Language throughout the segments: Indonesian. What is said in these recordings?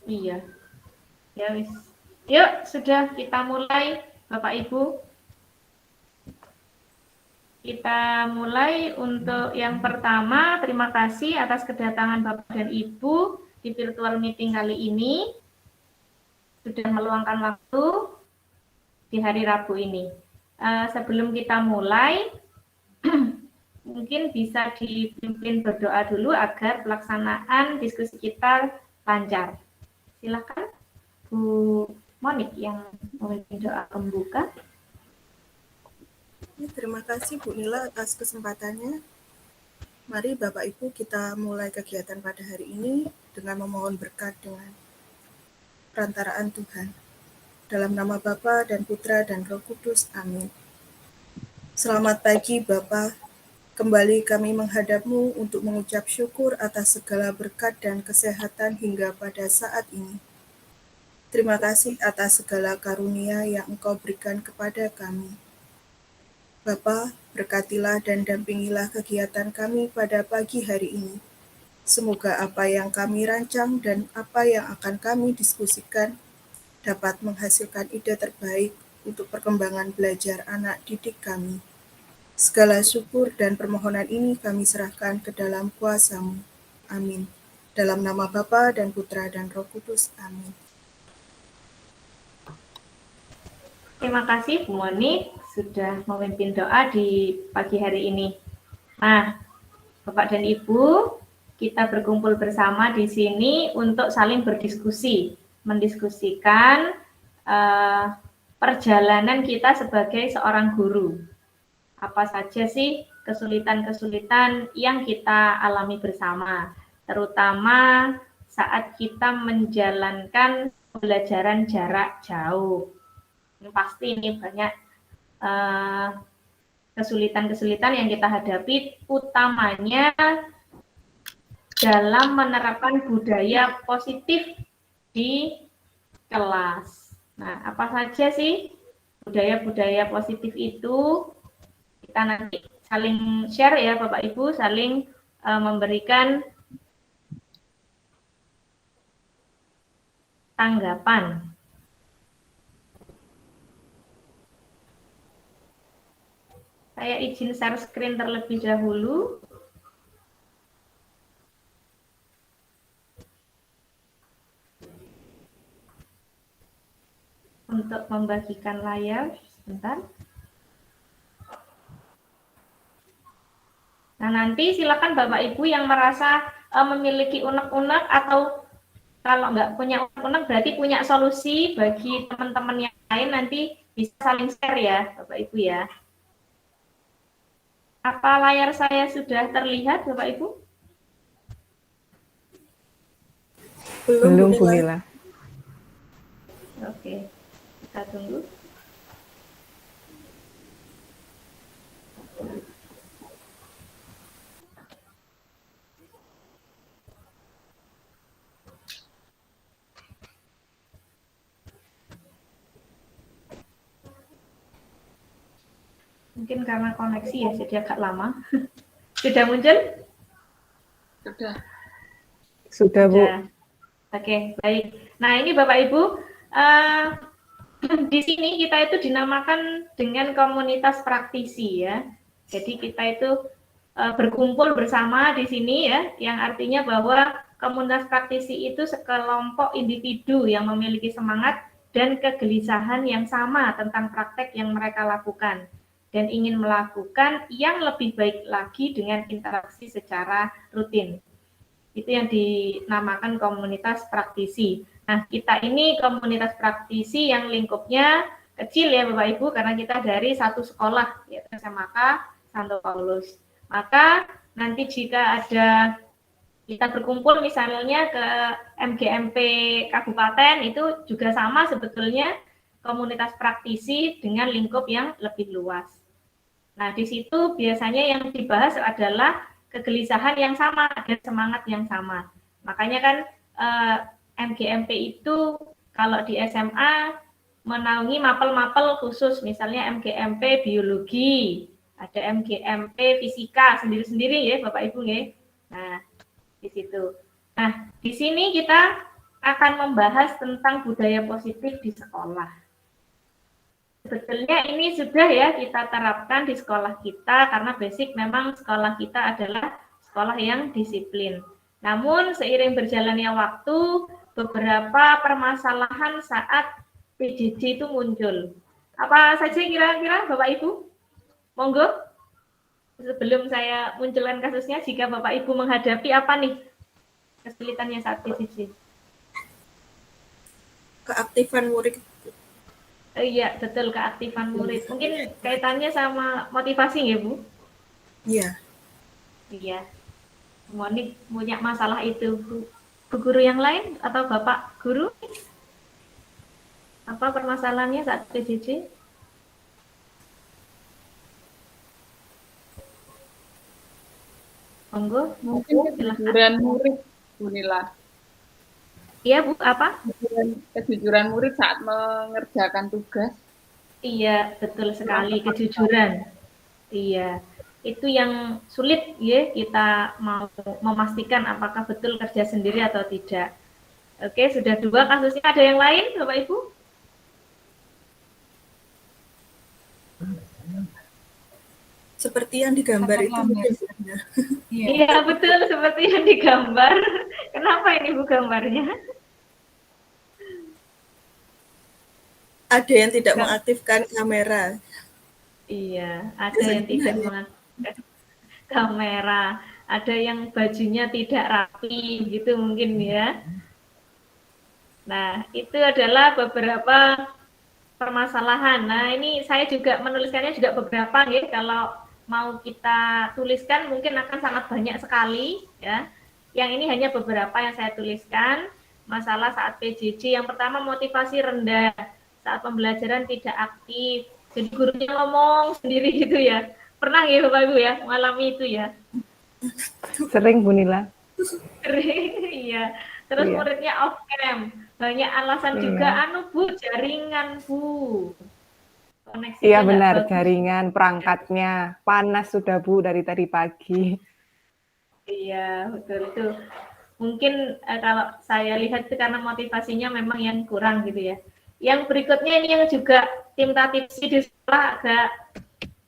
Iya. Ya wis. Yuk, sudah kita mulai Bapak Ibu. Kita mulai untuk yang pertama, terima kasih atas kedatangan Bapak dan Ibu di virtual meeting kali ini. Sudah meluangkan waktu di hari Rabu ini. Sebelum kita mulai, mungkin bisa dipimpin berdoa dulu agar pelaksanaan diskusi kita lancar. Silakan Bu Monik yang memimpin doa pembuka. Terima kasih Bu Nila atas kesempatannya. Mari Bapak Ibu kita mulai kegiatan pada hari ini dengan memohon berkat dengan perantaraan Tuhan. Dalam nama Bapa dan Putra dan Roh Kudus. Amin. Selamat pagi Bapak. Kembali kami menghadap-Mu untuk mengucap syukur atas segala berkat dan kesehatan hingga pada saat ini. Terima kasih atas segala karunia yang Engkau berikan kepada kami. Bapa, berkatilah dan dampingilah kegiatan kami pada pagi hari ini. Semoga apa yang kami rancang dan apa yang akan kami diskusikan dapat menghasilkan ide terbaik untuk perkembangan belajar anak didik kami. Segala syukur dan permohonan ini kami serahkan ke dalam kuasa-Mu. Amin. Dalam nama Bapa dan Putra dan Roh Kudus. Amin. Terima kasih Bu Monik sudah memimpin doa di pagi hari ini. Nah, Bapak dan Ibu, kita berkumpul bersama di sini untuk saling berdiskusi, mendiskusikan perjalanan kita sebagai seorang guru. Apa saja sih kesulitan-kesulitan yang kita alami bersama, terutama saat kita menjalankan pembelajaran jarak jauh. Pasti ini banyak kesulitan-kesulitan yang kita hadapi, utamanya dalam menerapkan budaya positif di kelas. Nah, apa saja sih budaya-budaya positif itu? Kita nanti saling share ya Bapak Ibu, saling memberikan tanggapan. Saya izin share screen terlebih dahulu. Untuk membagikan layar, sebentar. Nah, nanti silakan Bapak Ibu yang merasa memiliki unek-unek atau kalau nggak punya unek-unek berarti punya solusi bagi teman-teman yang lain, nanti bisa saling share ya Bapak Ibu ya. Apa layar saya sudah terlihat Bapak Ibu? Belum Bu Nila. Oke, kita tunggu. Mungkin karena koneksi ya, jadi agak lama. Sudah muncul? Sudah Bu. Oke, baik. Nah, ini Bapak Ibu, di sini kita itu dinamakan dengan komunitas praktisi ya. Jadi kita itu berkumpul bersama di sini ya, yang artinya bahwa komunitas praktisi itu sekelompok individu yang memiliki semangat dan kegelisahan yang sama tentang praktek yang mereka lakukan dan ingin melakukan yang lebih baik lagi dengan interaksi secara rutin. Itu yang dinamakan komunitas praktisi. Nah, kita ini komunitas praktisi yang lingkupnya kecil ya Bapak Ibu, karena kita dari satu sekolah, yaitu SMAK Santo Paulus. Maka nanti jika ada kita berkumpul misalnya ke MGMP Kabupaten, itu juga sama sebetulnya komunitas praktisi dengan lingkup yang lebih luas. Nah, di situ biasanya yang dibahas adalah kegelisahan yang sama dan semangat yang sama. Makanya kan MGMP itu kalau di SMA menaungi mapel-mapel khusus, misalnya MGMP biologi, ada MGMP fisika sendiri-sendiri ya Bapak Ibu ya. Nah, di situ. Nah, di sini kita akan membahas tentang budaya positif di sekolah. Sebetulnya ini sudah ya kita terapkan di sekolah kita karena basic memang sekolah kita adalah sekolah yang disiplin. Namun seiring berjalannya waktu, beberapa permasalahan saat PJJ itu muncul. Apa saja kira-kira Bapak Ibu? Monggo. Sebelum saya munculkan kasusnya, jika Bapak Ibu menghadapi apa nih kesulitannya saat PJJ? Keaktifan murid. Iya, betul, keaktifan murid. Mungkin kaitannya sama motivasi ya, Bu? Iya. Iya. Semua ini punya masalah itu, Bu. Bu guru yang lain atau Bapak guru? Apa permasalahannya saat PJJ? Monggo. Mungkin kejujuran murid, Bu Nila. Iya, Bu, apa? Kejujuran murid saat mengerjakan tugas. Iya, betul sekali, kejujuran. Iya, itu yang sulit ya kita mau memastikan apakah betul kerja sendiri atau tidak. Oke, sudah 2 kasusnya. Ada yang lain, Bapak Ibu? Seperti yang digambar itu mungkin. Iya, betul seperti yang digambar. Kenapa ini Bu gambarnya? Ada yang tidak mengaktifkan kamera. Iya, ada yang tidak mengaktifkan kamera, ada yang bajunya tidak rapi gitu mungkin ya. Nah, itu adalah beberapa permasalahan. Nah, ini saya juga menuliskannya juga beberapa ya. Kalau mau kita tuliskan mungkin akan sangat banyak sekali ya. Yang ini hanya beberapa yang saya tuliskan. Masalah saat PJJ, yang pertama motivasi rendah, saat pembelajaran tidak aktif, jadi gurunya ngomong sendiri gitu ya. Pernah ya Bapak Ibu ya mengalami itu ya? Sering Bu Nila. Iya. Terus Iya. muridnya off cam, banyak alasan juga. Anu Bu, jaringan Bu. Koneksinya Iya nggak benar, bagus. jaringan, perangkatnya panas sudah Bu dari tadi pagi. Iya, betul itu. Mungkin kalau saya lihat itu karena motivasinya memang yang kurang gitu ya. Yang berikutnya ini yang juga tim tatipsi di sekolah agak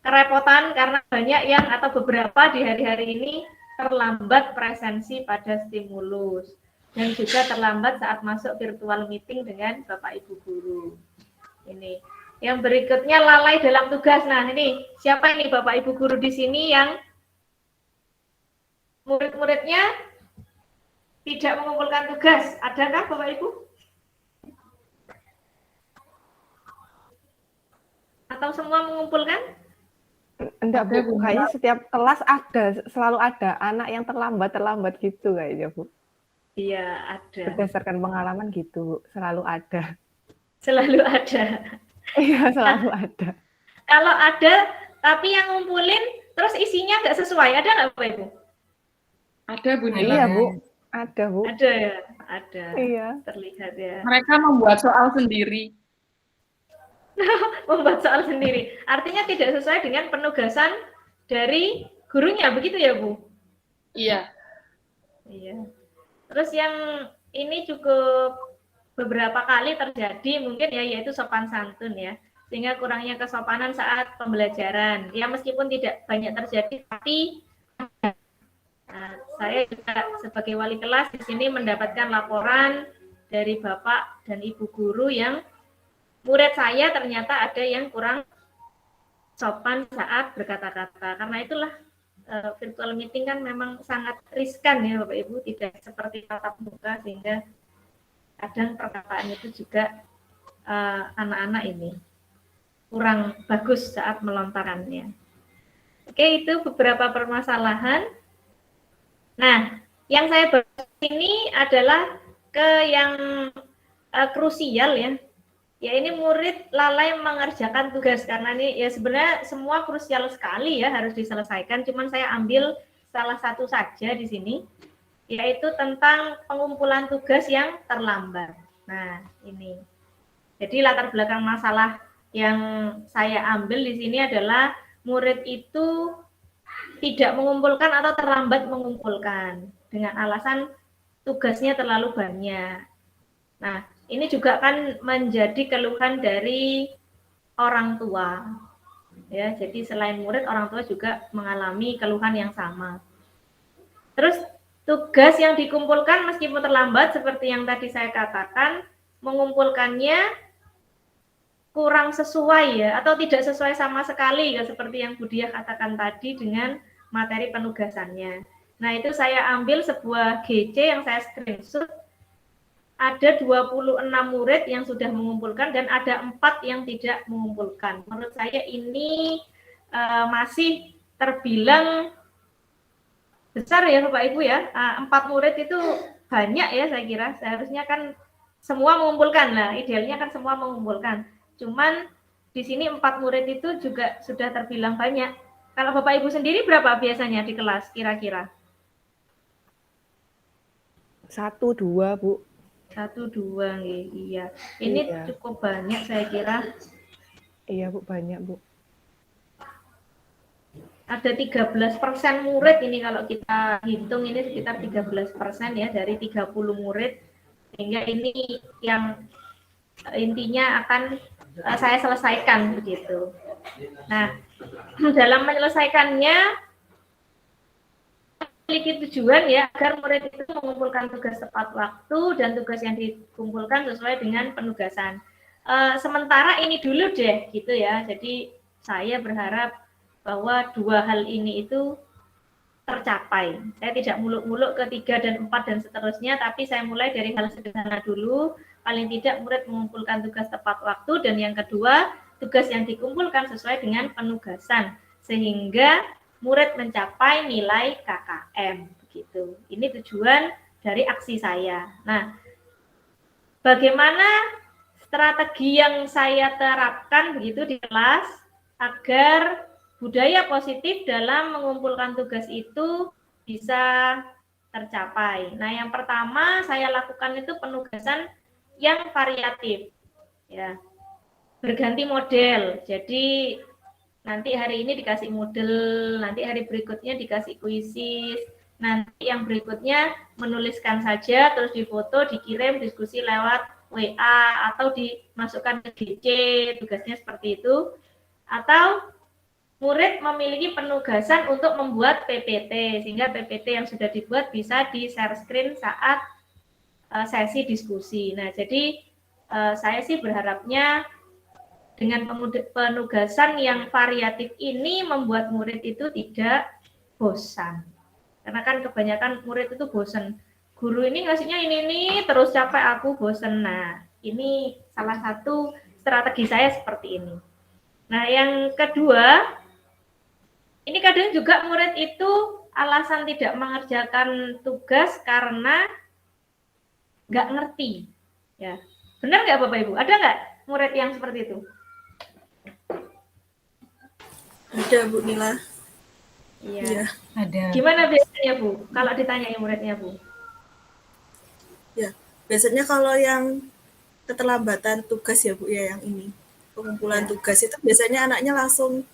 kerepotan karena banyak yang atau beberapa di hari-hari ini terlambat presensi pada stimulus dan juga terlambat saat masuk virtual meeting dengan Bapak Ibu guru. Ini. Yang berikutnya lalai dalam tugas. Nah, ini siapa ini Bapak Ibu guru di sini yang murid-muridnya tidak mengumpulkan tugas? Adakah Bapak Ibu? Atau semua mengumpulkan? Enggak Bu, kayaknya setiap kelas ada, selalu ada anak yang terlambat gitu kayaknya Bu. Iya, ada. Berdasarkan pengalaman gitu, selalu ada. Selalu ada. Iya, selalu ada. Kalau ada, tapi yang ngumpulin, terus isinya nggak sesuai, ada nggak Bapak Ibu? Ada Bu Nila. Iya Bu, ada Bu. Ada ya, ada. Iya. Terlihat ya. Mereka membuat soal sendiri. Membuat soal sendiri. Artinya tidak sesuai dengan penugasan dari gurunya, begitu ya Bu? Iya. Iya. Terus yang ini cukup beberapa kali terjadi mungkin ya, yaitu sopan santun ya. Sehingga kurangnya kesopanan saat pembelajaran. Ya meskipun tidak banyak terjadi, tapi saya juga sebagai wali kelas di sini mendapatkan laporan dari Bapak dan Ibu guru yang murid saya ternyata ada yang kurang sopan saat berkata-kata. Karena itulah virtual meeting kan memang sangat riskan ya Bapak Ibu, tidak seperti tatap muka sehingga kadang perkataan itu juga anak-anak ini kurang bagus saat melontarkannya. Oke, itu beberapa permasalahan. Nah, yang saya bahas ini adalah yang krusial ya. Ya ini murid lalai mengerjakan tugas karena ini ya sebenarnya semua krusial sekali ya harus diselesaikan. Cuman saya ambil salah satu saja di sini, yaitu tentang pengumpulan tugas yang terlambat. Nah ini, jadi latar belakang masalah yang saya ambil di sini adalah murid itu tidak mengumpulkan atau terlambat mengumpulkan dengan alasan tugasnya terlalu banyak. Nah, ini juga kan menjadi keluhan dari orang tua. Ya, jadi selain murid, orang tua juga mengalami keluhan yang sama. Terus tugas yang dikumpulkan meskipun terlambat seperti yang tadi saya katakan, mengumpulkannya kurang sesuai ya atau tidak sesuai sama sekali ya seperti yang Bu Diah katakan tadi dengan materi penugasannya. Nah, itu saya ambil sebuah GC yang saya screenshot. Ada 26 murid yang sudah mengumpulkan dan ada 4 yang tidak mengumpulkan. Menurut saya ini masih terbilang besar ya Bapak Ibu ya. 4 murid itu banyak ya saya kira. Seharusnya kan semua mengumpulkan lah. Idealnya kan semua mengumpulkan. Cuman di sini 4 murid itu juga sudah terbilang banyak. Kalau Bapak Ibu sendiri berapa biasanya di kelas kira-kira? 1, 2, Bu. 1, 2, iya. Ini Iya. cukup banyak saya kira. Iya, Bu, banyak, Bu. Ada 13% murid ini kalau kita hitung ini sekitar 13% ya dari 30 murid. Sehingga ini yang intinya akan saya selesaikan begitu. Nah, dalam menyelesaikannya memiliki tujuan ya agar murid itu mengumpulkan tugas tepat waktu dan tugas yang dikumpulkan sesuai dengan penugasan. Sementara ini dulu deh gitu ya. Jadi saya berharap bahwa 2 hal ini itu tercapai. Saya tidak muluk-muluk ke 3 dan 4 dan seterusnya, tapi saya mulai dari hal sederhana dulu. Paling tidak murid mengumpulkan tugas tepat waktu dan yang kedua tugas yang dikumpulkan sesuai dengan penugasan sehingga murid mencapai nilai KKM begitu. Ini tujuan dari aksi saya. Nah, bagaimana strategi yang saya terapkan begitu di kelas agar budaya positif dalam mengumpulkan tugas itu bisa tercapai. Nah, yang pertama saya lakukan itu penugasan yang variatif. Ya. Berganti model. Jadi nanti hari ini dikasih model, nanti hari berikutnya dikasih kuisis, nanti yang berikutnya menuliskan saja, terus difoto, dikirim, diskusi lewat WA, atau dimasukkan ke GC, tugasnya seperti itu. Atau murid memiliki penugasan untuk membuat PPT, sehingga PPT yang sudah dibuat bisa di-share screen saat sesi diskusi. Nah, jadi saya sih berharapnya dengan penugasan yang variatif ini membuat murid itu tidak bosan. Karena kan kebanyakan murid itu bosan. Guru ini ngasihnya ini terus capek aku bosan. Nah, ini salah satu strategi saya seperti ini. Nah, yang kedua, ini kadang juga murid itu alasan tidak mengerjakan tugas karena nggak ngerti. Ya, benar nggak Bapak Ibu? Ada nggak murid yang seperti itu? Ada Bu Nila. Iya. Ada. Gimana biasanya Bu? Kalau ditanya muridnya Bu? Ya, biasanya kalau yang keterlambatan tugas ya Bu ya yang ini pengumpulan tugas itu biasanya anaknya langsung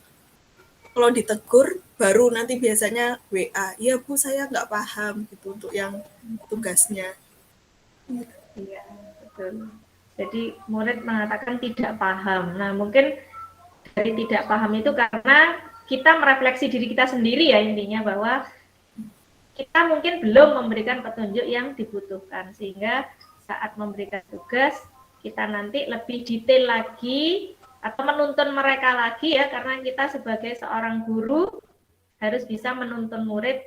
kalau ditegur baru nanti biasanya WA, iya Bu saya nggak paham gitu untuk yang tugasnya. Iya, betul. Jadi murid mengatakan tidak paham. Nah, mungkin dari tidak paham itu karena kita merefleksi diri kita sendiri ya intinya bahwa kita mungkin belum memberikan petunjuk yang dibutuhkan sehingga saat memberikan tugas kita nanti lebih detail lagi atau menuntun mereka lagi ya karena kita sebagai seorang guru harus bisa menuntun murid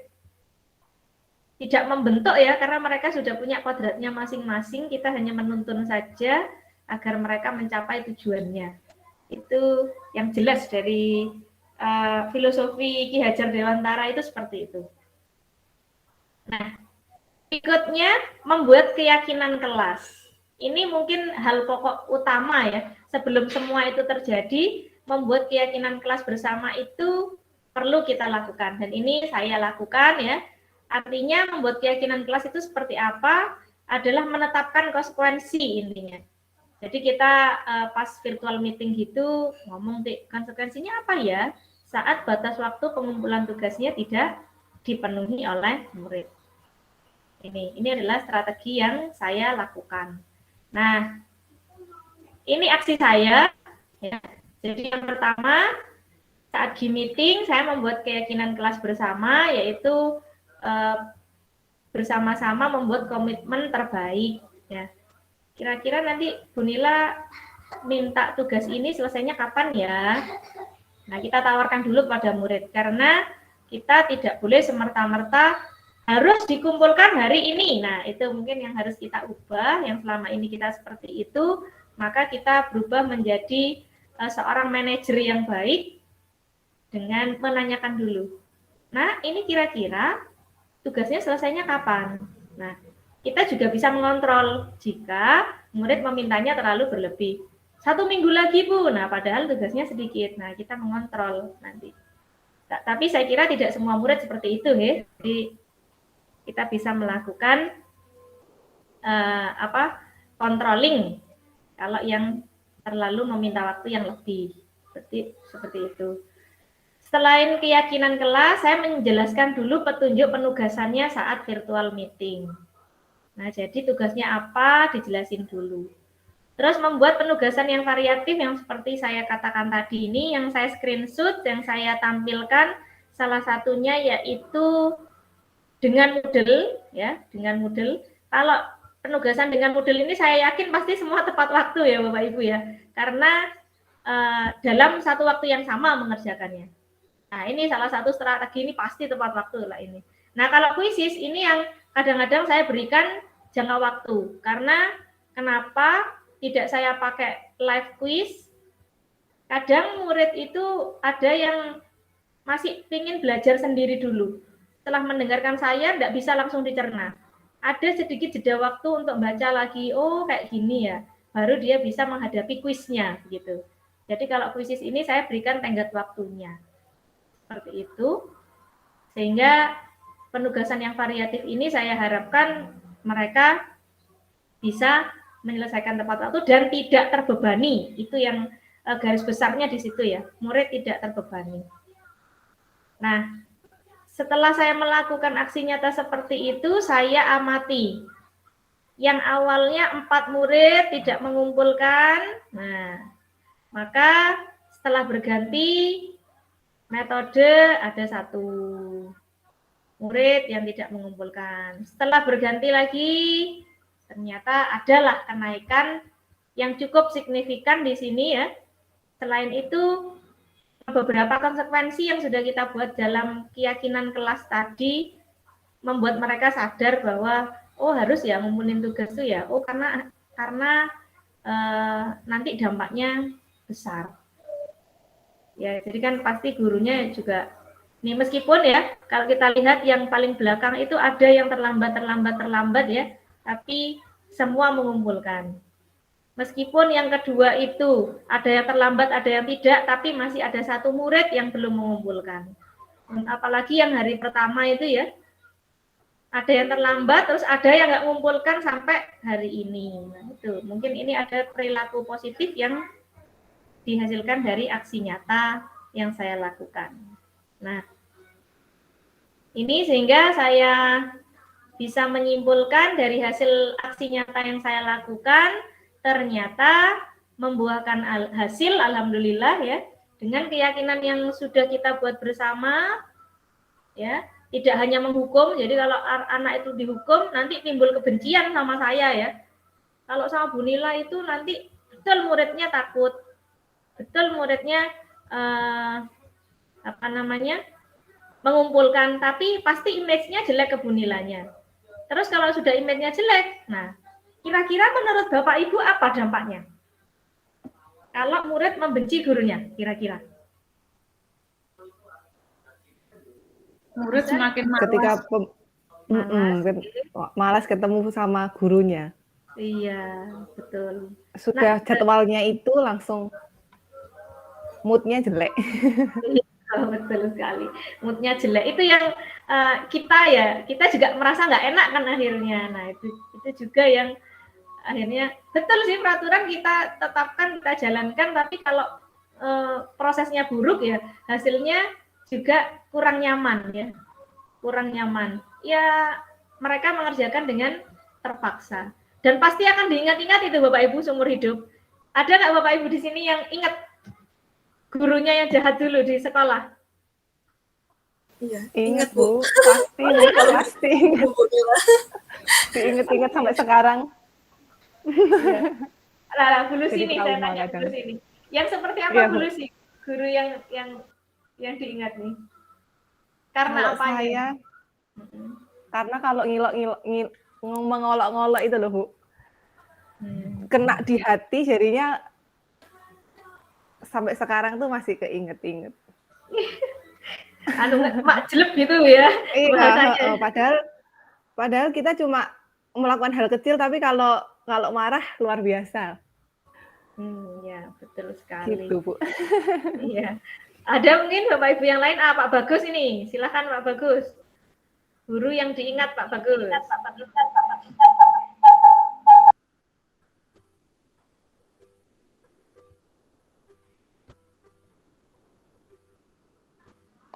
tidak membentuk ya karena mereka sudah punya kodratnya masing-masing, kita hanya menuntun saja agar mereka mencapai tujuannya. Itu yang jelas dari filosofi Ki Hajar Dewantara itu seperti itu. Nah, berikutnya membuat keyakinan kelas. Ini mungkin hal pokok utama ya. Sebelum semua itu terjadi, membuat keyakinan kelas bersama itu perlu kita lakukan. Dan ini saya lakukan ya. Artinya membuat keyakinan kelas itu seperti apa adalah menetapkan konsekuensi intinya. Jadi kita pas virtual meeting gitu ngomong konsekuensinya apa ya saat batas waktu pengumpulan tugasnya tidak dipenuhi oleh murid. Ini adalah strategi yang saya lakukan. Nah, ini aksi saya. Ya. Jadi yang pertama, saat G-meeting saya membuat keyakinan kelas bersama, yaitu bersama-sama membuat komitmen terbaik. Ya. Kira-kira nanti Bu Nila minta tugas ini selesainya kapan ya? Nah, kita tawarkan dulu pada murid, karena kita tidak boleh semerta-merta harus dikumpulkan hari ini. Nah, itu mungkin yang harus kita ubah, yang selama ini kita seperti itu, maka kita berubah menjadi seorang manajer yang baik dengan menanyakan dulu. Nah, ini kira-kira tugasnya selesainya kapan? Nah, kita juga bisa mengontrol jika murid memintanya terlalu berlebih. 1 minggu lagi, Bu. Nah, padahal tugasnya sedikit. Nah, kita mengontrol nanti. Tapi saya kira tidak semua murid seperti itu, ya. Jadi kita bisa melakukan controlling kalau yang terlalu meminta waktu yang lebih. Seperti itu. Selain keyakinan kelas, saya menjelaskan dulu petunjuk penugasannya saat virtual meeting. Nah, jadi tugasnya apa, dijelasin dulu. Terus membuat penugasan yang variatif yang seperti saya katakan tadi ini, yang saya screenshot, yang saya tampilkan, salah satunya yaitu dengan Moodle, ya, dengan Moodle. Kalau penugasan dengan Moodle ini saya yakin pasti semua tepat waktu ya Bapak Ibu ya, karena dalam satu waktu yang sama mengerjakannya. Nah, ini salah satu strategi, ini pasti tepat waktu lah ini. Nah, kalau kuisis ini yang kadang-kadang saya berikan jangka waktu, karena kenapa tidak saya pakai live quiz? Kadang murid itu ada yang masih ingin belajar sendiri dulu. Setelah mendengarkan saya, tidak bisa langsung dicerna. Ada sedikit jeda waktu untuk baca lagi, oh kayak gini ya, baru dia bisa menghadapi kuisnya gitu. Jadi kalau kuisis ini saya berikan tenggat waktunya. Seperti itu, sehingga penugasan yang variatif ini saya harapkan mereka bisa menyelesaikan tepat waktu dan tidak terbebani. Itu yang garis besarnya di situ ya, murid tidak terbebani. Nah, setelah saya melakukan aksi nyata seperti itu, saya amati. Yang awalnya 4 murid tidak mengumpulkan, nah, maka setelah berganti metode ada 1 murid yang tidak mengumpulkan. Setelah berganti lagi, ternyata adalah kenaikan yang cukup signifikan di sini ya. Selain itu, beberapa konsekuensi yang sudah kita buat dalam keyakinan kelas tadi membuat mereka sadar bahwa oh harus ya ngumpulin tugas itu ya. Oh karena nanti dampaknya besar. Ya, jadi kan pasti gurunya juga nih, meskipun ya kalau kita lihat yang paling belakang itu ada yang terlambat ya, tapi semua mengumpulkan. Meskipun yang kedua itu ada yang terlambat, ada yang tidak, tapi masih ada 1 murid yang belum mengumpulkan. Apalagi yang hari pertama itu ya, ada yang terlambat, terus ada yang nggak mengumpulkan sampai hari ini. Nah, itu mungkin ini ada perilaku positif yang dihasilkan dari aksi nyata yang saya lakukan. Nah, ini sehingga saya bisa menyimpulkan dari hasil aksi nyata yang saya lakukan, ternyata membuahkan hasil, alhamdulillah ya, dengan keyakinan yang sudah kita buat bersama, ya, tidak hanya menghukum. Jadi kalau anak itu dihukum, nanti timbul kebencian sama saya ya. Kalau sama Bu Nila itu nanti betul muridnya takut, betul muridnya mengumpulkan, tapi pasti image-nya jelek ke Bu Nilanya. Terus kalau sudah image-nya jelek, nah kira-kira menurut Bapak Ibu apa dampaknya? Kalau murid membenci gurunya, kira-kira? Murid semakin malas. Ketika malas ketemu sama gurunya. Iya, betul. Sudah jadwalnya itu langsung mood-nya jelek. Oh, betul sekali. Mood-nya jelek. Itu yang kita juga merasa nggak enak kan akhirnya. Nah, itu juga yang akhirnya betul sih, peraturan kita tetapkan, kita jalankan, tapi kalau prosesnya buruk ya hasilnya juga kurang nyaman ya. Kurang nyaman. Ya mereka mengerjakan dengan terpaksa. Dan pasti akan diingat-ingat itu Bapak Ibu seumur hidup. Ada nggak Bapak Ibu di sini yang ingat gurunya yang jahat dulu di sekolah? Iya, Ingat ingat Bu. Bu, pasti Bu, pasti ingat. Bu Nila. Diinget-inget sampai sekarang. Iya. Nah, Bu Lucy Jadi nih saya trauma tanya Bu kadang. Lucy ini. Yang seperti apa Iya Bu Bu. Lucy? Guru yang diingat nih. Karena Kalau apanya? saya, karena kalau mengolok-ngolok itu loh Bu, kena di hati jadinya sampai sekarang tuh masih keinget-inget. Anu mak jelek gitu ya Iya, bahasanya. padahal kita cuma melakukan hal kecil tapi kalau marah luar biasa. Ya betul sekali. Gitu Bu. Iya. Ada mungkin Bapak Ibu yang lain? Pak Bagus ini, silakan Pak Bagus. Guru yang diingat Pak Bagus.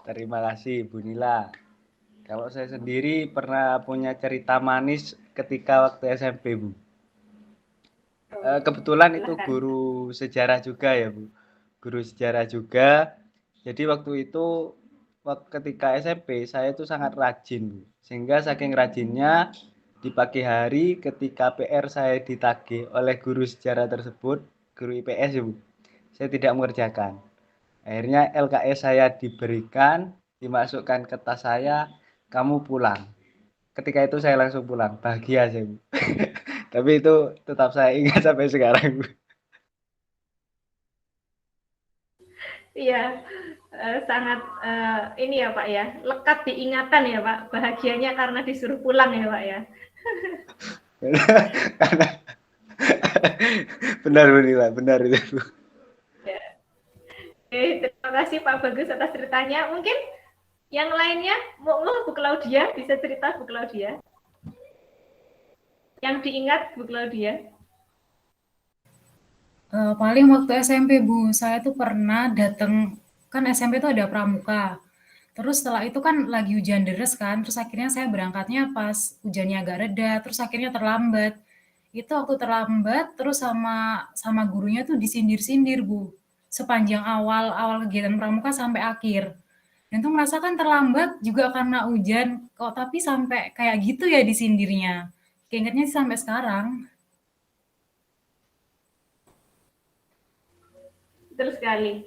Terima kasih Bu Nila. Kalau saya sendiri pernah punya cerita manis ketika waktu SMP Bu. Kebetulan itu guru sejarah juga ya Bu. Guru sejarah juga. Jadi waktu itu ketika SMP saya itu sangat rajin Bu. Sehingga saking rajinnya di pagi hari ketika PR saya ditagih oleh guru sejarah tersebut, guru IPS ya Bu. Saya tidak mengerjakan. Akhirnya LKS saya diberikan, dimasukkan ke tas saya, kamu pulang. Ketika itu saya langsung pulang, bahagia saya Bu. Tapi itu tetap saya ingat sampai sekarang Bu. Iya, sangat ini ya Pak ya, lekat diingatan ya Pak. Bahagianya karena disuruh pulang ya Pak ya. Benar Bu Nila, benar itu Bu. Ya. Oke, terima kasih Pak Bagus atas ceritanya. Mungkin yang lainnya, Bu Claudia, bisa cerita Bu Claudia? Yang diingat Bu Claudia? Paling waktu SMP Bu, saya tuh pernah datang, kan SMP tuh ada pramuka. Terus setelah itu kan lagi hujan deras kan, terus akhirnya saya berangkatnya pas hujannya agak reda, terus akhirnya terlambat. Itu waktu terlambat, terus sama gurunya tuh disindir-sindir Bu, sepanjang awal kegiatan pramuka sampai akhir. Dan tuh merasakan terlambat juga karena hujan, kok tapi sampai kayak gitu ya disindirnya. Keingetnya sih sampai sekarang. Betul sekali.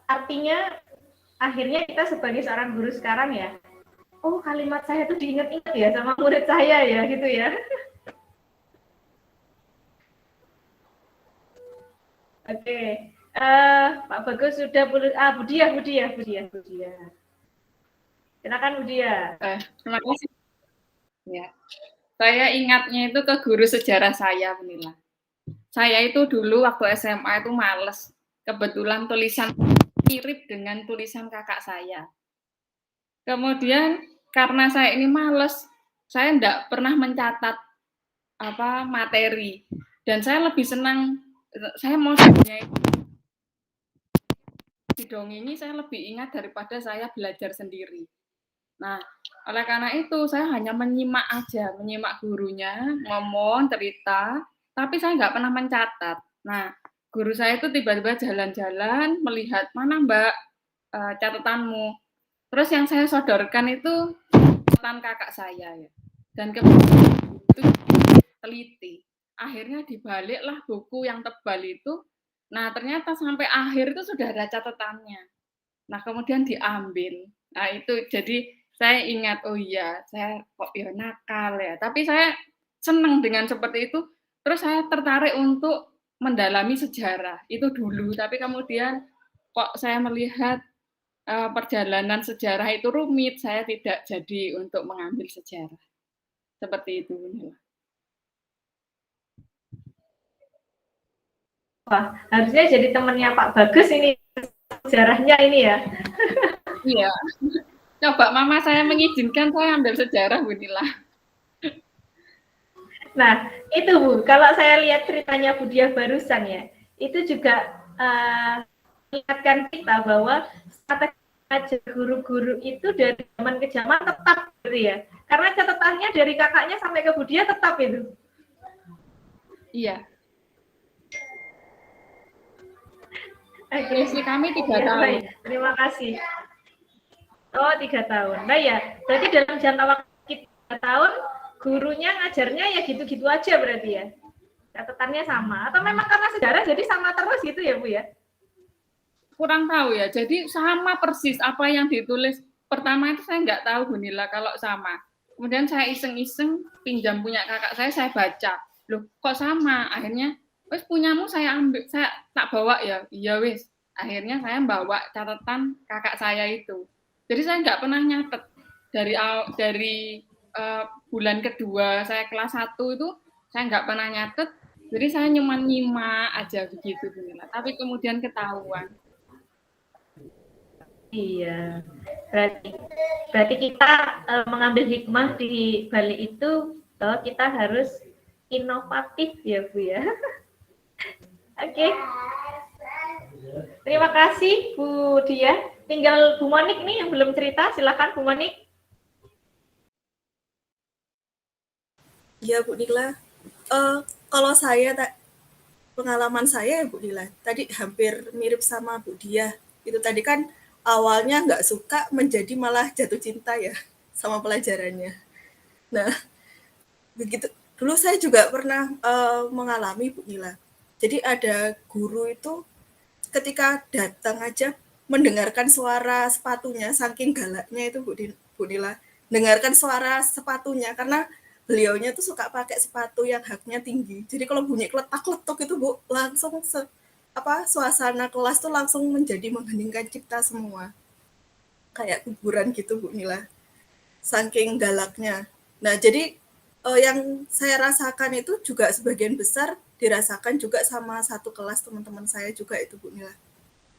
Artinya akhirnya kita sebagai seorang guru sekarang ya, oh kalimat saya tuh diingat-ingat ya sama murid saya ya gitu ya. Oke, Pak Bagus sudah Budia. Silakan Budia. Terima kasih. Ya. Saya ingatnya itu ke guru sejarah saya, Bunila. Saya itu dulu waktu SMA itu males. Kebetulan tulisan mirip dengan tulisan kakak saya. Kemudian karena saya ini males, saya enggak pernah mencatat materi. Dan saya lebih senang, saya mau didongengi saya lebih ingat daripada saya belajar sendiri. Nah, oleh karena itu saya hanya menyimak aja, menyimak gurunya ngomong cerita, tapi saya nggak pernah mencatat. Nah, guru saya itu tiba-tiba jalan-jalan melihat, mana Mbak catatanmu. Terus yang saya sodorkan itu catatan kakak saya ya. Dan kemudian itu teliti. Akhirnya dibaliklah buku yang tebal itu. Nah, ternyata sampai akhir itu sudah ada catatannya. Nah, kemudian diambil. Nah, itu jadi saya ingat, oh iya, saya kok ya nakal ya. Tapi saya senang dengan seperti itu. Terus saya tertarik untuk mendalami sejarah. Itu dulu. Tapi kemudian kok saya melihat perjalanan sejarah itu rumit, saya tidak jadi untuk mengambil sejarah. Seperti itu. Wah, harusnya jadi temannya Pak Bagus ini, sejarahnya ini ya. Iya. Coba mama saya mengizinkan saya ambil sejarah, Bu Nila. Nah, itu Bu, kalau saya lihat ceritanya Bu Diah barusan ya, itu juga mengingatkan kita bahwa strategi ajar guru-guru itu dari zaman ke zaman tetap gitu ya. Karena catatannya dari kakaknya sampai ke Bu Diah tetap itu. Iya, Oke, selisih kami 3 ya, tahun. baik. Terima kasih. Oh, 3 tahun. Nah ya, berarti dalam jangka waktu 3 tahun, gurunya ngajarnya ya gitu-gitu aja berarti ya? Catatannya sama. Atau memang karena sejarah jadi sama terus gitu ya, Bu ya? Kurang tahu ya, jadi sama persis apa yang ditulis. Pertama itu saya nggak tahu, Bu Nila, kalau sama. Kemudian saya iseng-iseng pinjam punya kakak saya baca. Loh, kok sama? Akhirnya, wes punyamu saya ambil, saya tak bawa ya. Iya wes. Akhirnya saya bawa catatan kakak saya itu. Jadi saya nggak pernah nyatet dari bulan kedua saya kelas 1 itu saya nggak pernah nyatet. Jadi saya cuma nyimak aja begitu, Bu Nila. Tapi kemudian ketahuan. Iya. Berarti kita mengambil hikmah di balik itu, bahwa kita harus inovatif ya, Bu ya. Oke. Terima kasih Bu Dia. Tinggal Bu Monik nih yang belum cerita, silakan Bu Monik. Ya Bu Nila, kalau pengalaman saya ya Bu Nila, tadi hampir mirip sama Bu Dia. Itu tadi kan awalnya nggak suka, menjadi malah jatuh cinta ya sama pelajarannya. Nah, begitu dulu saya juga pernah mengalami Bu Nila. Jadi ada guru itu ketika datang aja mendengarkan suara sepatunya, saking galaknya itu Bu Nila, dengarkan suara sepatunya karena beliaunya tuh suka pakai sepatu yang haknya tinggi. Jadi kalau bunyi kletak-kletuk itu Bu, langsung suasana kelas tuh langsung menjadi mengheningkan cipta semua. Kayak kuburan gitu Bu Nila. Saking galaknya. Nah, jadi yang saya rasakan itu juga sebagian besar dirasakan juga sama satu kelas teman-teman saya juga itu Bu Nila.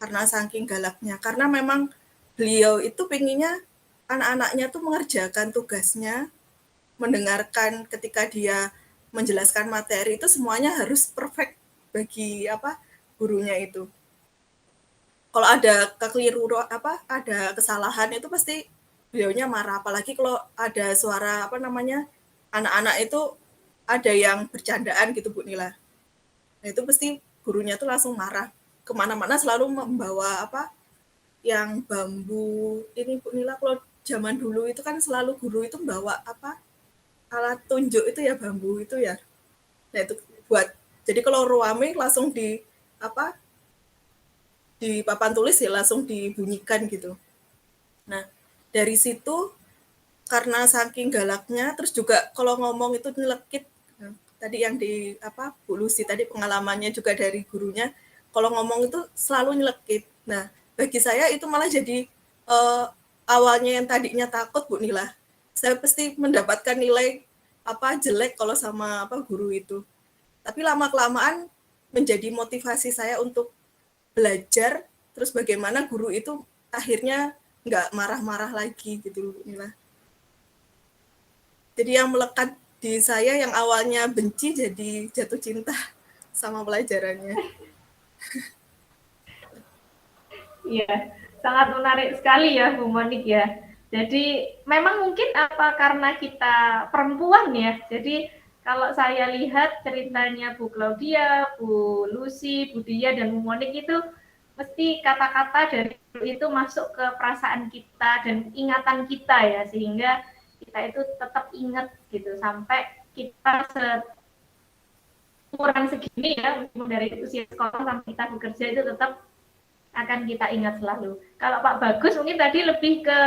Karena saking galaknya. Karena memang beliau itu pengennya anak-anaknya tuh mengerjakan tugasnya, mendengarkan ketika dia menjelaskan materi itu semuanya harus perfect bagi gurunya itu. Kalau ada ada kesalahan itu pasti beliaunya marah. Apalagi kalau ada suara anak-anak itu ada yang bercandaan gitu Bu Nila. Nah itu pasti gurunya tuh langsung marah. Kemana-mana selalu membawa yang bambu ini Bu Nila. Kalau zaman dulu itu kan selalu guru itu membawa alat tunjuk itu ya, bambu itu ya. Nah itu jadi kalau ruame langsung di papan tulis ya langsung dibunyikan gitu. Nah dari situ karena saking galaknya, terus juga kalau ngomong itu nyelekit. Nah, tadi yang di Bu Lucy tadi pengalamannya juga dari gurunya, kalau ngomong itu selalu nyelekit. Nah bagi saya itu malah jadi awalnya yang tadinya takut Bu Nila, saya pasti mendapatkan nilai jelek kalau sama guru itu. Tapi lama-kelamaan menjadi motivasi saya untuk belajar, terus bagaimana guru itu akhirnya nggak marah-marah lagi gitu Bu Nila. Jadi yang melekat di saya yang awalnya benci jadi jatuh cinta sama pelajarannya. Iya, sangat menarik sekali ya Bu Monik ya. Jadi memang mungkin karena kita perempuan ya. Jadi kalau saya lihat ceritanya Bu Claudia, Bu Lucy, Bu Dia, dan Bu Monik itu mesti kata-kata dari itu masuk ke perasaan kita dan ingatan kita ya, sehingga kita itu tetap ingat gitu sampai kita umuran segini ya, dari usia sekolah sampai kita bekerja itu tetap akan kita ingat selalu. Kalau Pak Bagus mungkin tadi lebih ke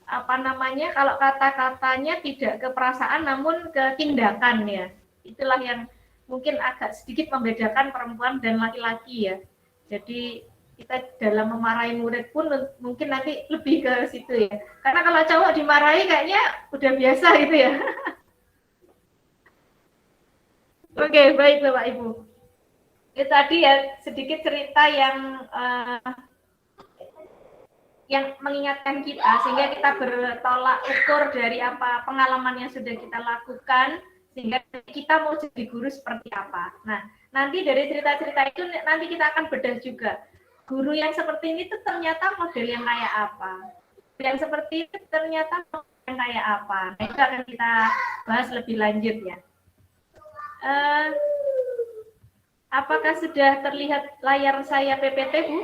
kalau kata-katanya tidak ke perasaan namun ke tindakan ya. Itulah yang mungkin agak sedikit membedakan perempuan dan laki-laki ya. Jadi kita dalam memarahi murid pun mungkin nanti lebih ke situ ya. Karena kalau cowok dimarahi kayaknya udah biasa gitu ya. Oke, baik Bapak Ibu. Itu tadi ya sedikit cerita yang mengingatkan kita sehingga kita bertolak ukur dari apa pengalaman yang sudah kita lakukan sehingga kita mau jadi guru seperti apa. Nah, nanti dari cerita-cerita itu nanti kita akan bedah juga. Guru yang seperti ini tuh ternyata model yang kayak apa. Yang seperti itu ternyata model yang kayak apa. Nah, itu akan kita bahas lebih lanjut ya. Apakah sudah terlihat layar saya PPT, Bu?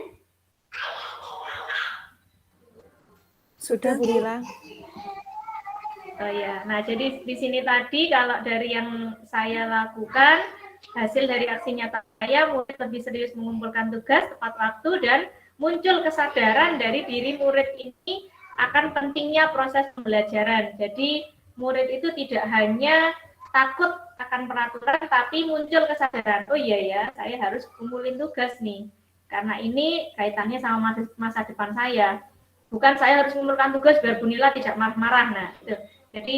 Sudah, Bu Nila. Oh ya, nah jadi di sini tadi kalau dari yang saya lakukan, hasil dari aksi nyata saya, murid lebih serius mengumpulkan tugas tepat waktu dan muncul kesadaran dari diri murid ini akan pentingnya proses pembelajaran. Jadi murid itu tidak hanya takut akan peraturan, tapi muncul kesadaran, oh iya ya, saya harus kumpulin tugas nih, karena ini kaitannya sama masa depan saya. Bukan saya harus mengumpulkan tugas biar Bu Nila tidak marah-marah. Nah, itu. Jadi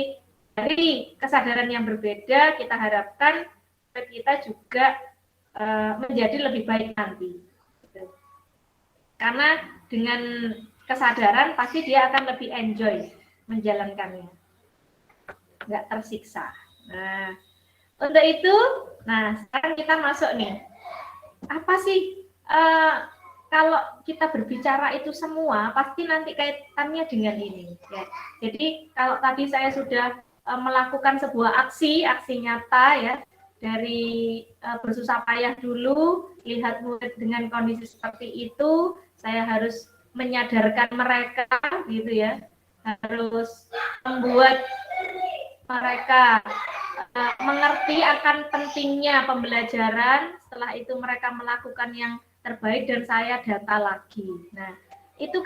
dari kesadaran yang berbeda, kita harapkan kita juga menjadi lebih baik nanti. Karena dengan kesadaran pasti dia akan lebih enjoy menjalankannya, nggak tersiksa. Nah, untuk itu, nah sekarang kita masuk nih. Apa sih kalau kita berbicara itu semua, pasti nanti kaitannya dengan ini. Ya. Jadi kalau tadi saya sudah melakukan sebuah aksi nyata ya, dari bersusah payah dulu, lihat murid dengan kondisi seperti itu, saya harus menyadarkan mereka gitu ya, harus membuat mereka mengerti akan pentingnya pembelajaran. Setelah itu mereka melakukan yang terbaik dan saya data lagi. Nah, itu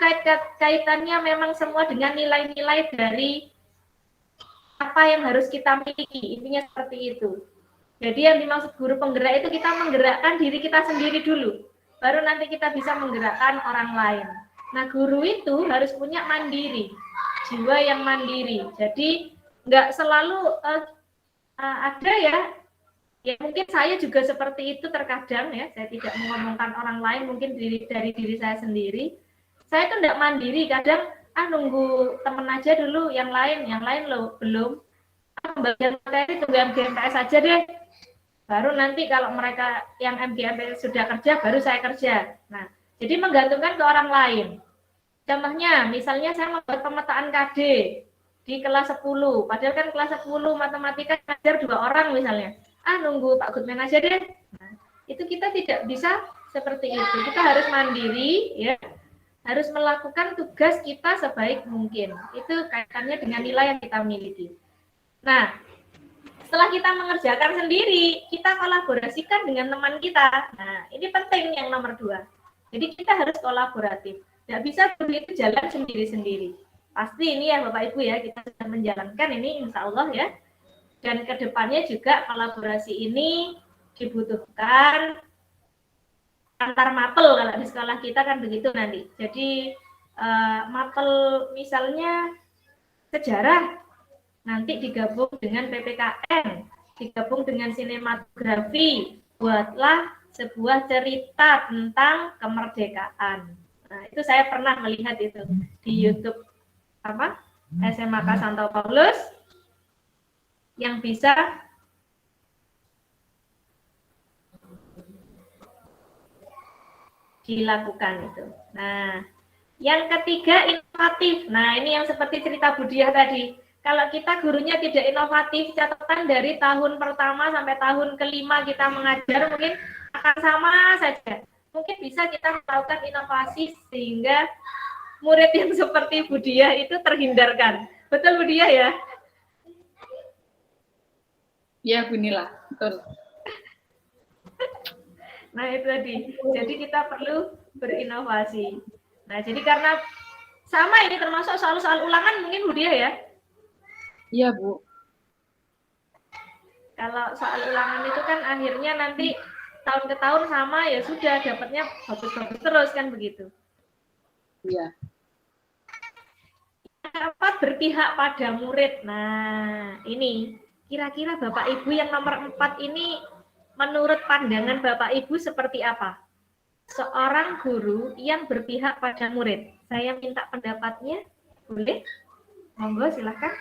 kaitannya memang semua dengan nilai-nilai dari apa yang harus kita miliki. Intinya seperti itu. Jadi yang dimaksud guru penggerak itu kita menggerakkan diri kita sendiri dulu. Baru nanti kita bisa menggerakkan orang lain. Nah, guru itu harus punya mandiri, jiwa yang mandiri. Jadi nggak selalu ada ya mungkin saya juga seperti itu terkadang ya, saya tidak mengomongkan orang lain, mungkin dari diri saya sendiri. Saya tuh nggak mandiri, kadang nunggu temen aja dulu, yang lain loh belum. Pembagian materi tunggu MGMPS aja deh. Baru nanti kalau mereka yang MGMPS sudah kerja, baru saya kerja. Nah, jadi menggantungkan ke orang lain. Contohnya, misalnya saya membuat pemetaan KD di kelas 10, padahal kan kelas 10 matematika ngajar 2 orang misalnya. Nunggu Pak Gutman aja deh. Nah, itu kita tidak bisa seperti itu. Kita harus mandiri, ya, harus melakukan tugas kita sebaik mungkin. Itu kaitannya dengan nilai yang kita miliki. Nah, setelah kita mengerjakan sendiri, kita kolaborasikan dengan teman kita. Nah, ini penting yang nomor 2. Jadi kita harus kolaboratif. Nggak bisa guru itu jalan sendiri-sendiri. Pasti ini ya Bapak Ibu ya, kita sudah menjalankan ini insya Allah ya. Dan kedepannya juga kolaborasi ini dibutuhkan antar mapel, kalau di sekolah kita kan begitu nanti. Jadi mapel misalnya sejarah nanti digabung dengan PPKN, digabung dengan sinematografi, buatlah sebuah cerita tentang kemerdekaan. Nah, itu saya pernah melihat itu di YouTube SMAK Santo Paulus yang bisa dilakukan itu. Nah, yang ketiga inovatif. Nah, ini yang seperti cerita Budiah tadi. Kalau kita gurunya tidak inovatif, catatan dari tahun pertama sampai tahun kelima kita mengajar mungkin akan sama saja. Mungkin bisa kita melakukan inovasi sehingga murid yang seperti Budiah itu terhindarkan. Betul Budiah ya? Iya, Bu Nila, betul. Nah, itu tadi. Jadi kita perlu berinovasi. Nah, jadi karena sama ini termasuk soal-soal ulangan mungkin Budiah ya? Iya, Bu. Kalau soal ulangan itu kan akhirnya nanti tahun ke tahun sama ya sudah dapatnya bagus-bagus terus kan begitu. Iya. Apa berpihak pada murid? Nah, ini kira-kira Bapak Ibu yang nomor 4 ini menurut pandangan Bapak Ibu seperti apa? Seorang guru yang berpihak pada murid. Saya minta pendapatnya, boleh? Monggo silakan.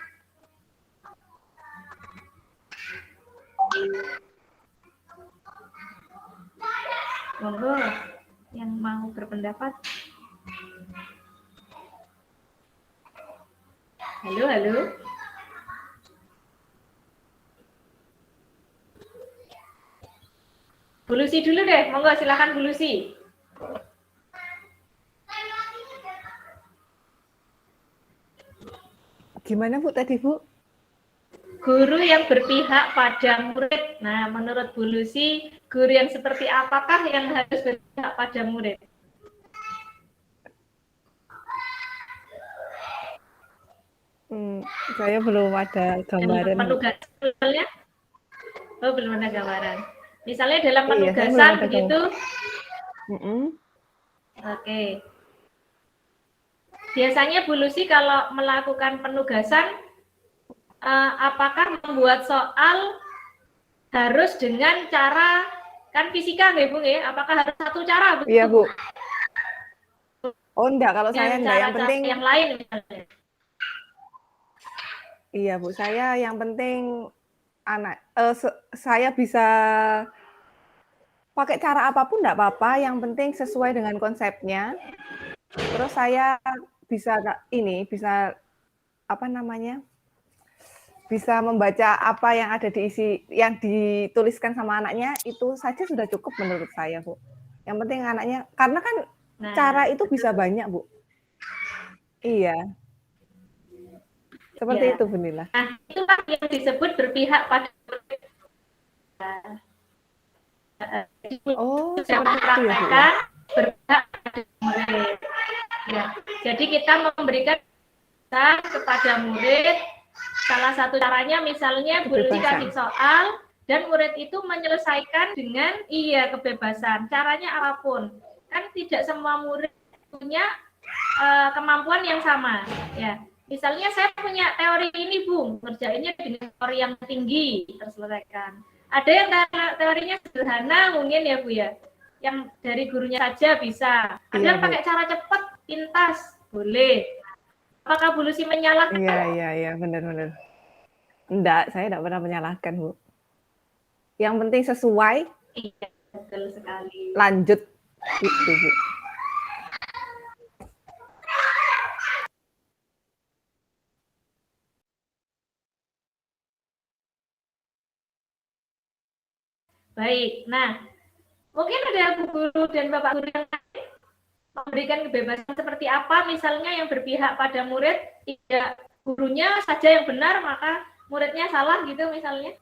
Monggo yang mau berpendapat. Halo, halo. Bu Lucy dulu deh, monggo silakan Bu Lucy. Gimana Bu tadi Bu? Guru yang berpihak pada murid. Nah, menurut Bu Lucy, guru yang seperti apakah yang harus berpihak pada murid? Saya belum ada gambaran. Penugasannya? Oh, belum ada gambaran. Misalnya dalam Iya, saya belum penugasan ada begitu. Mm-mm. Oke. Biasanya Bu Lucy kalau melakukan penugasan, apakah membuat soal harus dengan cara, kan fisika nggak Bu ya? Apakah harus satu cara? Iya Bu. Oh enggak, kalau saya enggak. Yang penting yang lain misalnya. Iya Bu, saya yang penting saya bisa pakai cara apapun enggak apa-apa, yang penting sesuai dengan konsepnya. Terus saya bisa bisa membaca apa yang ada yang dituliskan sama anaknya, itu saja sudah cukup menurut saya Bu. Yang penting anaknya, karena kan cara itu bisa banyak Bu. Iya. Seperti itu, Bu Nila. Nah, itulah yang disebut berpihak pada murid. Seperti itu ya, Bu. Berpihak pada murid. Ya. Jadi kita memberikan kepada murid, salah satu caranya misalnya Bu Lucy kasih soal dan murid itu menyelesaikan dengan kebebasan. Caranya apapun. Kan tidak semua murid punya kemampuan yang sama, ya. Misalnya saya punya teori ini, Bu, ngerjainnya dengan teori yang tinggi, terselesaikan. Ada yang teorinya sederhana mungkin ya, Bu ya. Yang dari gurunya saja bisa. Ada yang pakai cara cepat, pintas, boleh. Apakah Bu Lucy menyalahkan? Iya, benar. Enggak, saya enggak pernah menyalahkan, Bu. Yang penting sesuai. Iya, betul sekali. Lanjut gitu, Bu. Baik, nah mungkin ada Bu Guru dan Bapak Guru yang lain memberikan kebebasan seperti apa, misalnya yang berpihak pada murid, tidak gurunya saja yang benar, maka muridnya salah gitu misalnya.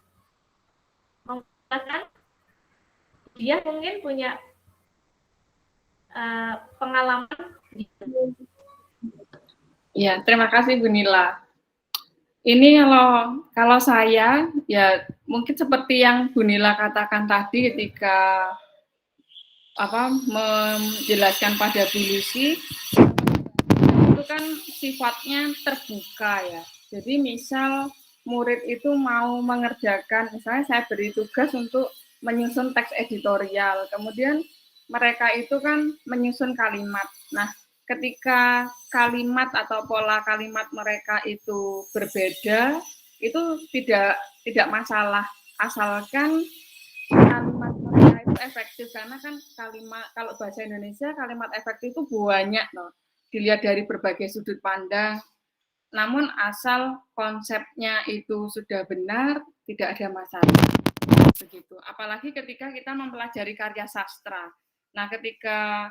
Mengatakan dia mungkin punya pengalaman. Ya, terima kasih Bu Nila. Ini kalau saya ya mungkin seperti yang Bu Nila katakan tadi ketika menjelaskan pada Bu Lucy, itu kan sifatnya terbuka ya. Jadi misal murid itu mau mengerjakan, misalnya saya beri tugas untuk menyusun teks editorial, kemudian mereka itu kan menyusun kalimat. Nah, ketika kalimat atau pola kalimat mereka itu berbeda, itu tidak masalah, asalkan kalimat mereka itu efektif, karena kan kalimat, kalau bahasa Indonesia kalimat efektif itu banyak loh, dilihat dari berbagai sudut pandang. Namun asal konsepnya itu sudah benar, tidak ada masalah. Begitu. Apalagi ketika kita mempelajari karya sastra. Nah, ketika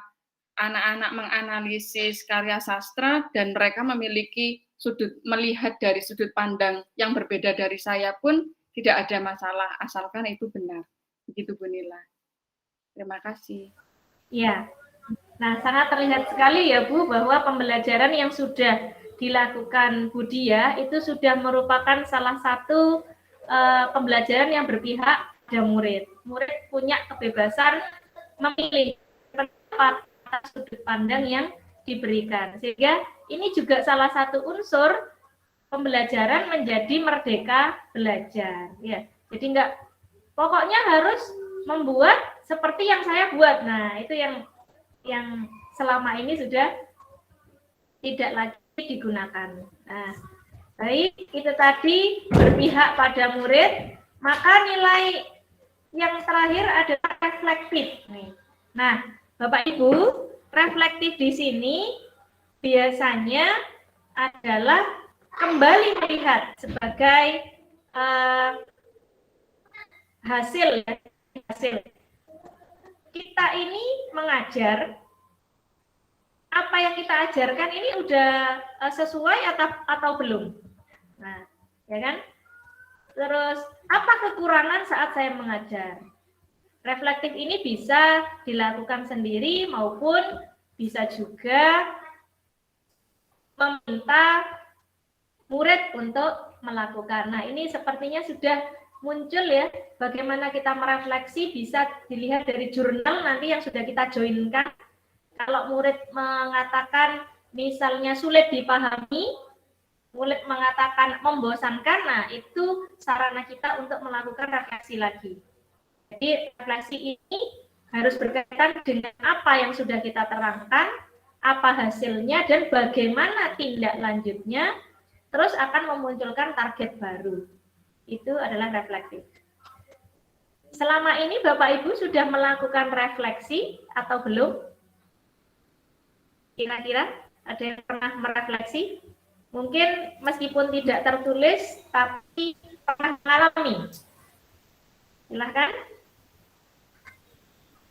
anak-anak menganalisis karya sastra dan mereka memiliki melihat dari sudut pandang yang berbeda dari saya pun tidak ada masalah, asalkan itu benar. Begitu Bu Nila. Terima kasih. Ya, nah sangat terlihat sekali ya Bu bahwa pembelajaran yang sudah dilakukan Bu Dia itu sudah merupakan salah satu pembelajaran yang berpihak pada murid. Murid punya kebebasan memilih pendapat atas sudut pandang yang diberikan. Sehingga ini juga salah satu unsur pembelajaran menjadi merdeka belajar. Ya, jadi pokoknya harus membuat seperti yang saya buat. Nah, itu yang selama ini sudah tidak lagi digunakan. Nah, baik, itu tadi berpihak pada murid, maka nilai yang terakhir adalah reflektif. Nah, Bapak Ibu, reflektif di sini biasanya adalah kembali melihat sebagai hasil mengajar, apa yang kita ajarkan ini udah sesuai atau belum? Nah, ya kan? Terus apa kekurangan saat saya mengajar? Reflektif ini bisa dilakukan sendiri maupun bisa juga meminta murid untuk melakukan. Nah, ini sepertinya sudah muncul ya, bagaimana kita merefleksi bisa dilihat dari jurnal nanti yang sudah kita joinkan. Kalau murid mengatakan misalnya sulit dipahami, murid mengatakan membosankan, nah itu sarana kita untuk melakukan refleksi lagi. Jadi refleksi ini harus berkaitan dengan apa yang sudah kita terangkan, apa hasilnya, dan bagaimana tindak lanjutnya, terus akan memunculkan target baru. Itu adalah reflektif. Selama ini Bapak Ibu sudah melakukan refleksi atau belum? Kira-kira ada yang pernah merefleksi? Mungkin meskipun tidak tertulis, tapi pernah mengalami. Silahkan.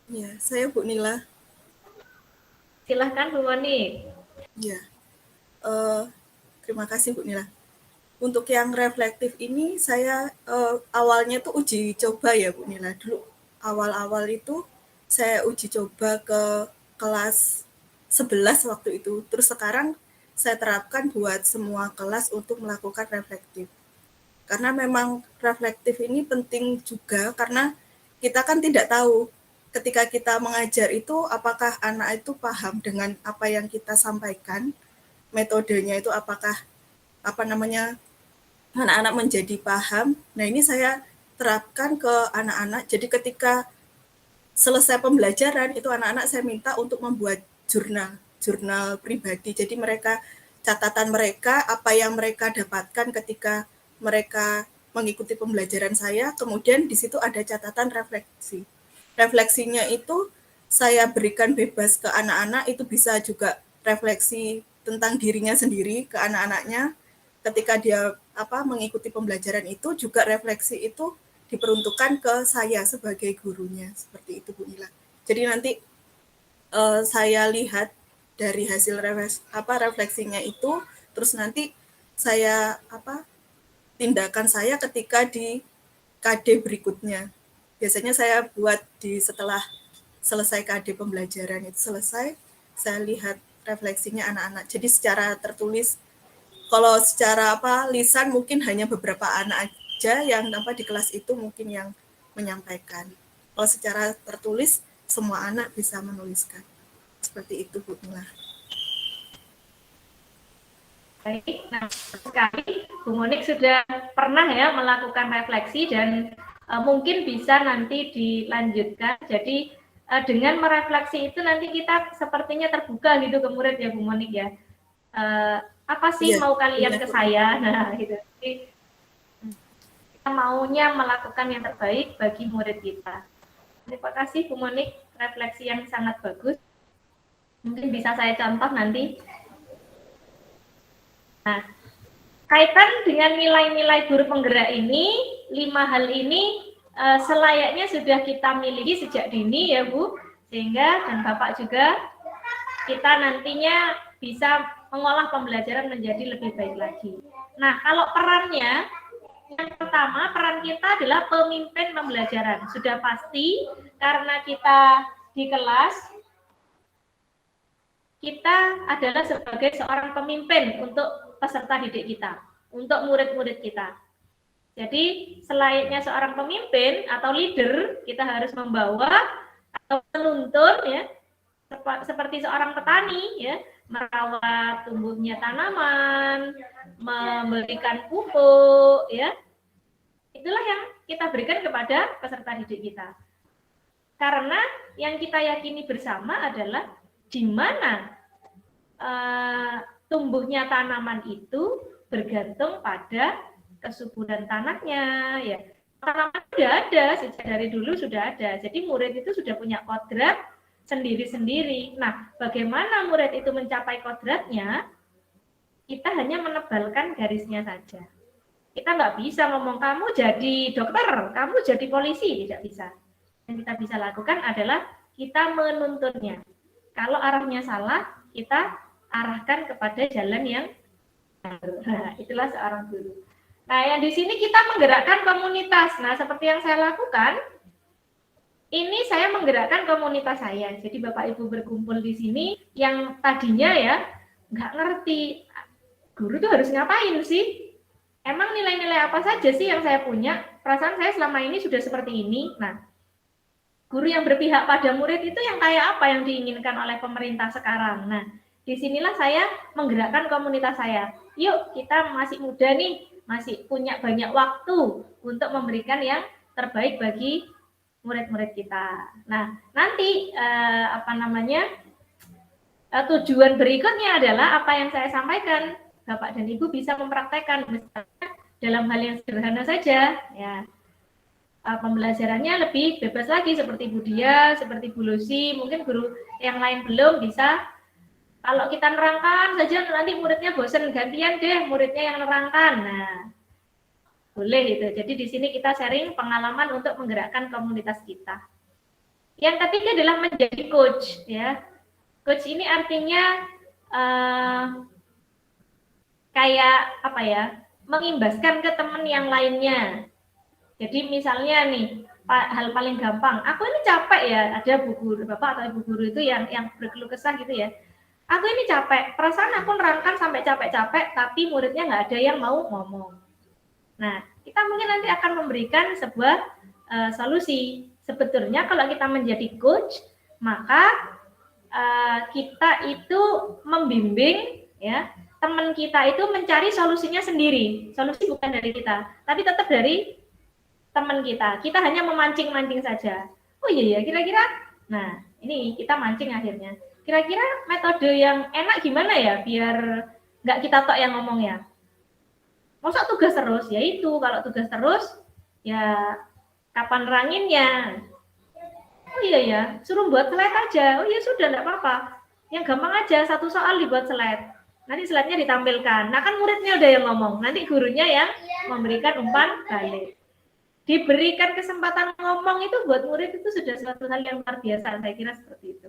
Ya, saya Bu Nila. Silahkan Bu Moni. Ya, terima kasih Bu Nila. Untuk yang reflektif ini saya awalnya tuh uji coba ya Bu Nila. Dulu awal-awal itu saya uji coba ke kelas 11 waktu itu. Terus sekarang saya terapkan buat semua kelas untuk melakukan reflektif. Karena memang reflektif ini penting juga karena kita kan tidak tahu ketika kita mengajar itu apakah anak itu paham dengan apa yang kita sampaikan, metodenya itu apakah anak-anak menjadi paham. Nah, ini saya terapkan ke anak-anak. Jadi ketika selesai pembelajaran itu anak-anak saya minta untuk membuat jurnal pribadi. Jadi mereka catatan mereka apa yang mereka dapatkan ketika mereka mengikuti pembelajaran saya, kemudian di situ ada catatan refleksi. Refleksinya itu saya berikan bebas ke anak-anak, itu bisa juga refleksi tentang dirinya sendiri ke anak-anaknya. Ketika dia mengikuti pembelajaran itu juga refleksi itu diperuntukkan ke saya sebagai gurunya, seperti itu Bu Nila. Jadi nanti saya lihat dari hasil refleksinya itu, terus nanti saya tindakan saya ketika di KD berikutnya. Biasanya saya buat setelah selesai KD pembelajaran itu selesai, saya lihat refleksinya anak-anak. Jadi secara tertulis, kalau secara lisan mungkin hanya beberapa anak aja yang di kelas itu mungkin yang menyampaikan. Kalau secara tertulis semua anak bisa menuliskan. Seperti itu Bu Nila. Baik, nah sekali Bu Monik sudah pernah ya melakukan refleksi dan mungkin bisa nanti dilanjutkan. Jadi dengan merefleksi itu nanti kita sepertinya terbuka gitu ke murid ya Bu Monik ya. Apa sih mau kalian ke saya? Nah gitu. Jadi, kita maunya melakukan yang terbaik bagi murid kita. Terima kasih Bu Monik, refleksi yang sangat bagus. Mungkin bisa saya contoh nanti. Nah, kaitan dengan nilai-nilai guru penggerak ini, 5 hal ini selayaknya sudah kita miliki sejak dini ya Bu, sehingga dan Bapak juga kita nantinya bisa mengolah pembelajaran menjadi lebih baik lagi. Nah, kalau perannya, yang pertama peran kita adalah pemimpin pembelajaran. Sudah pasti karena kita di kelas, kita adalah sebagai seorang pemimpin untuk peserta didik kita, untuk murid-murid kita. Jadi selayaknya seorang pemimpin atau leader, kita harus membawa atau menuntun ya, seperti seorang petani ya, merawat tumbuhnya tanaman, memberikan pupuk ya. Itulah yang kita berikan kepada peserta didik kita. Karena yang kita yakini bersama adalah di mana tumbuhnya tanaman itu bergantung pada kesuburan tanahnya ya. Tanaman sudah ada sejak dari dulu sudah ada. Jadi murid itu sudah punya kodrat sendiri-sendiri. Nah, bagaimana murid itu mencapai kodratnya? Kita hanya menebalkan garisnya saja. Kita nggak bisa ngomong kamu jadi dokter, kamu jadi polisi, tidak bisa. Yang kita bisa lakukan adalah kita menuntunnya. Kalau arahnya salah, kita arahkan kepada jalan yang benar. Nah, itulah seorang guru. Nah, yang di sini kita menggerakkan komunitas. Nah, seperti yang saya lakukan, ini saya menggerakkan komunitas saya. Jadi Bapak Ibu berkumpul di sini yang tadinya ya nggak ngerti guru itu harus ngapain sih? Emang nilai-nilai apa saja sih yang saya punya? Perasaan saya selama ini sudah seperti ini. Nah, guru yang berpihak pada murid itu yang kayak apa yang diinginkan oleh pemerintah sekarang. Nah, disinilah saya menggerakkan komunitas saya. Yuk, kita masih muda nih, masih punya banyak waktu untuk memberikan yang terbaik bagi murid-murid kita. Nah, nanti tujuan berikutnya adalah apa yang saya sampaikan. Bapak dan Ibu bisa mempraktekkan misalnya dalam hal yang sederhana saja, ya. Pembelajarannya lebih bebas lagi seperti Bu Dia, seperti Bu Lucy, mungkin guru yang lain belum bisa. Kalau kita nerangkan saja nanti muridnya bosan, gantian deh muridnya yang nerangkan. Nah, boleh itu. Jadi di sini kita sharing pengalaman untuk menggerakkan komunitas kita. Yang ketiga adalah menjadi coach, ya. Coach ini artinya kayak apa ya? Mengimbaskan ke teman yang lainnya. Jadi misalnya nih, hal paling gampang, aku ini capek ya, ada bu guru, bapak atau ibu guru itu yang berkeluh kesah gitu ya. Aku ini capek, perasaan aku nerangkan sampai capek-capek, tapi muridnya nggak ada yang mau ngomong. Nah, kita mungkin nanti akan memberikan sebuah solusi. Sebetulnya kalau kita menjadi coach, maka kita itu membimbing ya teman kita itu mencari solusinya sendiri. Solusi bukan dari kita, tapi tetap dari teman kita. Kita hanya memancing-mancing saja. Oh iya ya, kira-kira. Nah, ini kita mancing akhirnya. Kira-kira metode yang enak gimana ya biar nggak kita tok yang ngomong ya. Masa tugas terus? Ya itu, kalau tugas terus, ya kapan neranginnya? Oh iya ya, suruh buat slide aja. Oh iya sudah, nggak apa-apa. Yang gampang aja, satu soal dibuat slide. Nanti slide-nya ditampilkan. Nah kan muridnya udah yang ngomong, nanti gurunya yang memberikan umpan balik. Diberikan kesempatan ngomong itu buat murid itu sudah suatu hal yang luar biasa, saya kira seperti itu.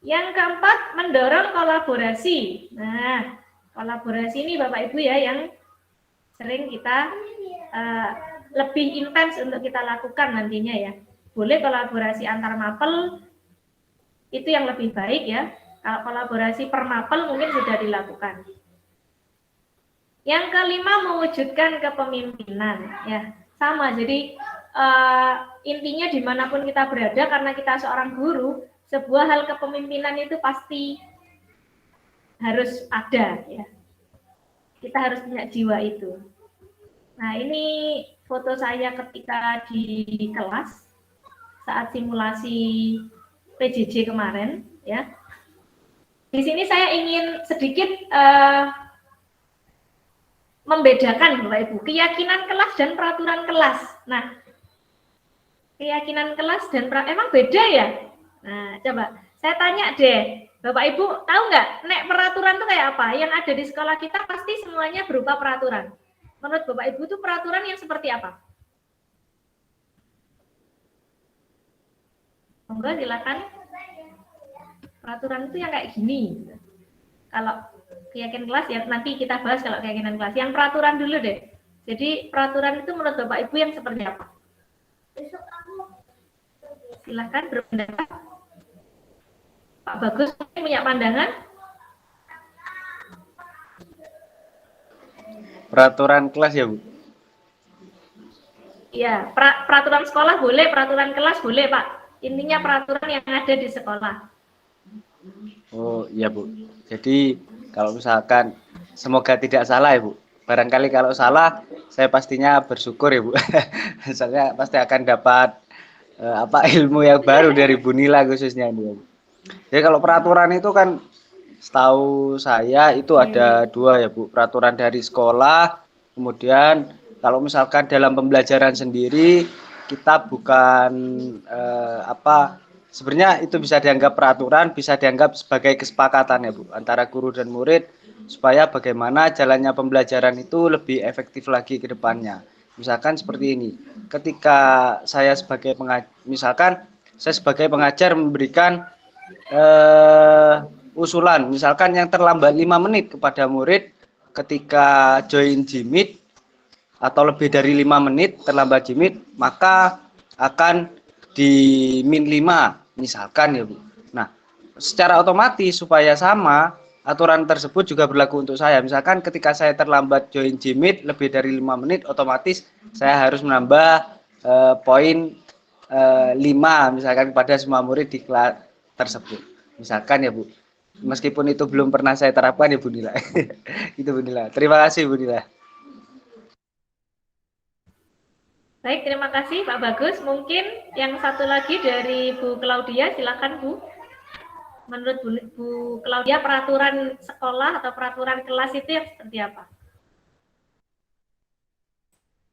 Yang keempat, mendorong kolaborasi. Nah, kolaborasi ini Bapak Ibu ya yang sering kita lebih intens untuk kita lakukan nantinya ya. Boleh kolaborasi antar mapel, itu yang lebih baik ya. Kalau kolaborasi per mapel mungkin sudah dilakukan. Yang kelima, mewujudkan kepemimpinan. Ya, sama. Jadi intinya dimanapun kita berada, karena kita seorang guru, sebuah hal kepemimpinan itu pasti harus ada. Ya, kita harus punya jiwa itu. Nah, ini foto saya ketika di kelas saat simulasi PJJ kemarin. Ya, di sini saya ingin sedikit membedakan Bapak Ibu, keyakinan kelas dan peraturan kelas. Nah, keyakinan kelas dan emang beda ya? Nah, coba saya tanya deh, Bapak Ibu tahu nggak, nek peraturan itu kayak apa? Yang ada di sekolah kita pasti semuanya berupa peraturan. Menurut Bapak Ibu itu peraturan yang seperti apa? Monggo silakan. Peraturan itu yang kayak gini. Kalau keyakinan kelas ya nanti kita bahas kalau keyakinan kelas. Yang peraturan dulu deh. Jadi peraturan itu menurut Bapak Ibu yang seperti apa? Silakan berpendapat. Pak Bagus punya pandangan? Peraturan kelas ya Bu? Iya, peraturan sekolah boleh, peraturan kelas boleh Pak. Intinya peraturan yang ada di sekolah. Oh iya Bu. Jadi kalau misalkan semoga tidak salah ya Bu. Barangkali kalau salah saya pastinya bersyukur ya Bu. Saya pasti akan dapat ilmu yang baru dari Bu Nila khususnya ini ya Bu. Jadi kalau peraturan itu kan setahu saya itu ada dua ya Bu. Peraturan dari sekolah, kemudian kalau misalkan dalam pembelajaran sendiri kita bukan sebenarnya itu bisa dianggap peraturan, bisa dianggap sebagai kesepakatan ya Bu antara guru dan murid supaya bagaimana jalannya pembelajaran itu lebih efektif lagi ke depannya. Misalkan seperti ini, ketika saya sebagai misalkan saya sebagai pengajar memberikan usulan, misalkan yang terlambat 5 menit kepada murid ketika join Jimit atau lebih dari 5 menit terlambat Jimit, maka akan di min 5 misalkan ya Bu. Nah, secara otomatis supaya sama, aturan tersebut juga berlaku untuk saya. Misalkan ketika saya terlambat join Jimit lebih dari 5 menit, otomatis saya harus menambah poin 5 misalkan kepada semua murid di kelas tersebut. Misalkan ya Bu. Meskipun itu belum pernah saya terapkan ya Bu Nila. Itu Bu Nila. Terima kasih Bu Nila. Baik, terima kasih Pak Bagus. Mungkin yang satu lagi dari Bu Claudia, silakan Bu. Menurut Bu Claudia, peraturan sekolah atau peraturan kelas itu yang seperti apa?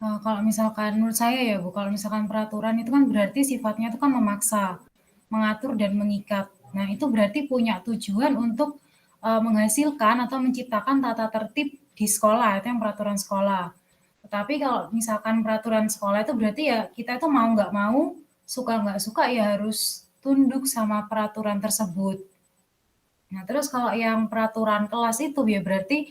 Kalau misalkan menurut saya ya Bu, kalau misalkan peraturan itu kan berarti sifatnya itu kan memaksa, mengatur dan mengikat. Nah, itu berarti punya tujuan untuk menghasilkan atau menciptakan tata tertib di sekolah, itu yang peraturan sekolah. Tetapi kalau misalkan peraturan sekolah itu berarti ya kita itu mau nggak mau, suka nggak suka ya harus tunduk sama peraturan tersebut. Nah, terus kalau yang peraturan kelas itu ya berarti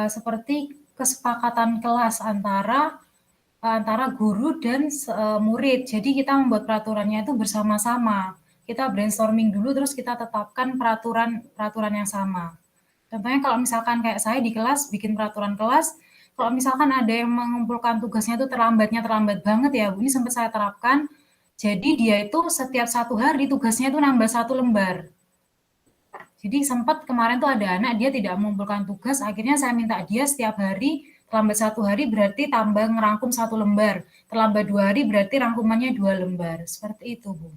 seperti kesepakatan kelas antara guru dan murid. Jadi kita membuat peraturannya itu bersama-sama. Kita brainstorming dulu terus kita tetapkan peraturan yang sama. Contohnya kalau misalkan kayak saya di kelas bikin peraturan kelas, kalau misalkan ada yang mengumpulkan tugasnya itu terlambat banget ya, Bu, ini sempat saya terapkan. Jadi dia itu setiap 1 hari tugasnya itu nambah 1 lembar. Jadi sempat kemarin tuh ada anak dia tidak mengumpulkan tugas, akhirnya saya minta dia setiap hari terlambat 1 hari berarti tambah ngerangkum 1 lembar, terlambat 2 hari berarti rangkumannya 2 lembar. Seperti itu, Bu.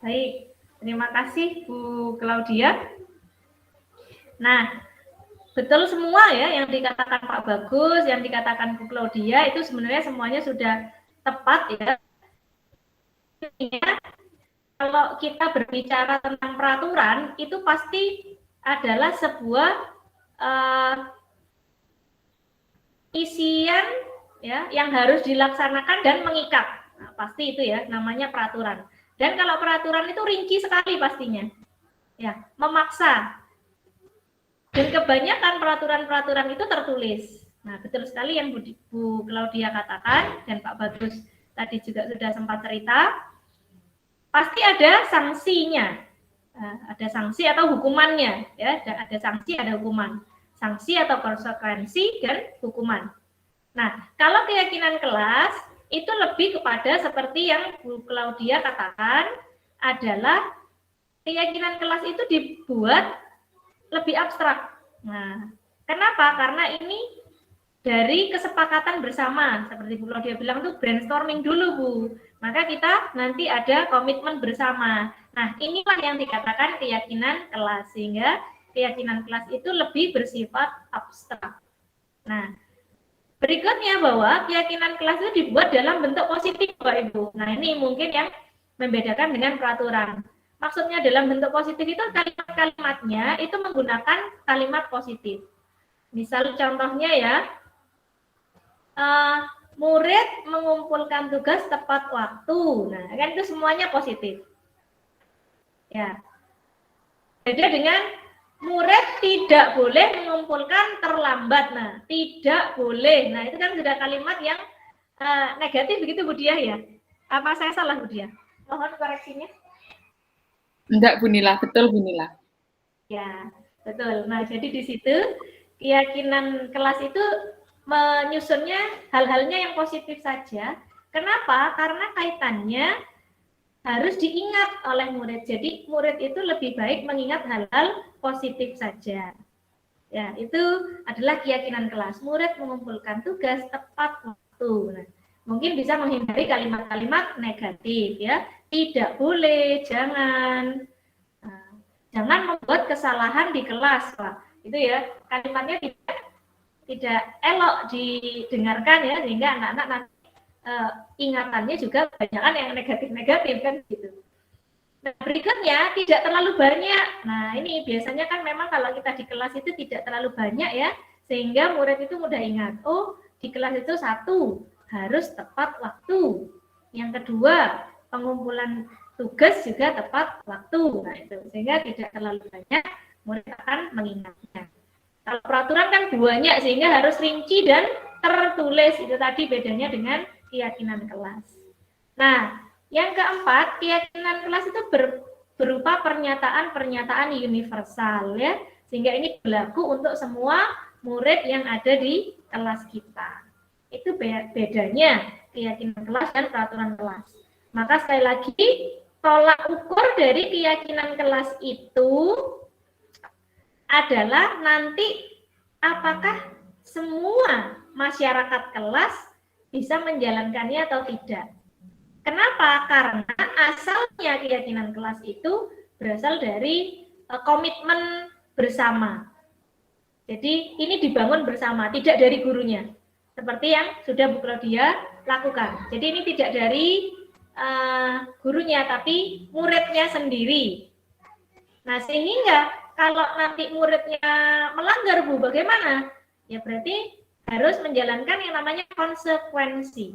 Baik, terima kasih Bu Claudia. Nah, betul semua ya yang dikatakan Pak Bagus, yang dikatakan Bu Claudia itu sebenarnya semuanya sudah tepat ya. Kalau kita berbicara tentang peraturan, itu pasti adalah sebuah isian ya yang harus dilaksanakan dan mengikat. Nah, pasti itu ya namanya peraturan. Dan kalau peraturan itu rinci sekali pastinya. Ya, memaksa. Dan kebanyakan peraturan-peraturan itu tertulis. Nah, betul sekali yang Bu Claudia katakan dan Pak Bagus tadi juga sudah sempat cerita. Pasti ada sanksinya. Ada sanksi atau hukumannya ya, ada sanksi, ada hukuman. Sanksi atau konsekuensi dan hukuman. Nah, kalau keyakinan kelas itu lebih kepada seperti yang Bu Claudia katakan adalah keyakinan kelas itu dibuat lebih abstrak. Nah, kenapa? Karena ini dari kesepakatan bersama, seperti Bu Claudia bilang tuh brainstorming dulu Bu. Maka kita nanti ada komitmen bersama. Nah, inilah yang dikatakan keyakinan kelas, sehingga keyakinan kelas itu lebih bersifat abstrak. Nah, berikutnya bahwa keyakinan kelas itu dibuat dalam bentuk positif, Bapak Ibu. Nah, ini mungkin yang membedakan dengan peraturan. Maksudnya dalam bentuk positif itu kalimat-kalimatnya itu menggunakan kalimat positif. Misal contohnya ya, murid mengumpulkan tugas tepat waktu. Nah, kan itu semuanya positif. Ya. Beda dengan murid tidak boleh mengumpulkan terlambat. Nah, tidak boleh. Nah, itu kan sudah kalimat yang negatif begitu Bu Diah ya. Apa saya salah Bu Diah? Mohon koreksinya. Enggak Bu Nila, betul Bu Nila. Ya, betul. Nah, jadi di situ keyakinan kelas itu menyusunnya hal-halnya yang positif saja. Kenapa? Karena kaitannya harus diingat oleh murid. Jadi murid itu lebih baik mengingat hal-hal positif saja. Ya, itu adalah keyakinan kelas. Murid mengumpulkan tugas tepat waktu. Nah, mungkin bisa menghindari kalimat-kalimat negatif ya. Tidak boleh, jangan. Nah, jangan membuat kesalahan di kelas, Pak. Itu ya, kalimatnya tidak elok didengarkan ya, sehingga anak-anak nanti ingatannya juga kebanyakan yang negatif-negatif kan gitu. Nah, berikutnya tidak terlalu banyak. Nah, ini biasanya kan memang kalau kita di kelas itu tidak terlalu banyak ya, sehingga murid itu mudah ingat. Oh, di kelas itu 1 harus tepat waktu. Yang kedua, pengumpulan tugas juga tepat waktu. Nah, itu sehingga tidak terlalu banyak murid akan mengingatnya. Kalau peraturan kan banyak sehingga harus rinci dan tertulis. Itu tadi bedanya dengan keyakinan kelas. Nah, yang keempat, keyakinan kelas itu berupa pernyataan-pernyataan universal ya. Sehingga ini berlaku untuk semua murid yang ada di kelas kita. Itu bedanya keyakinan kelas dan peraturan kelas. Maka sekali lagi, tolak ukur dari keyakinan kelas itu adalah nanti apakah semua masyarakat kelas bisa menjalankannya atau tidak. Kenapa? Karena asalnya keyakinan kelas itu berasal dari komitmen bersama. Jadi ini dibangun bersama, tidak dari gurunya. Seperti yang sudah Bu Claudia lakukan. Jadi ini tidak dari gurunya, tapi muridnya sendiri. Nah, sehingga kalau nanti muridnya melanggar, Bu, bagaimana? Ya berarti harus menjalankan yang namanya konsekuensi.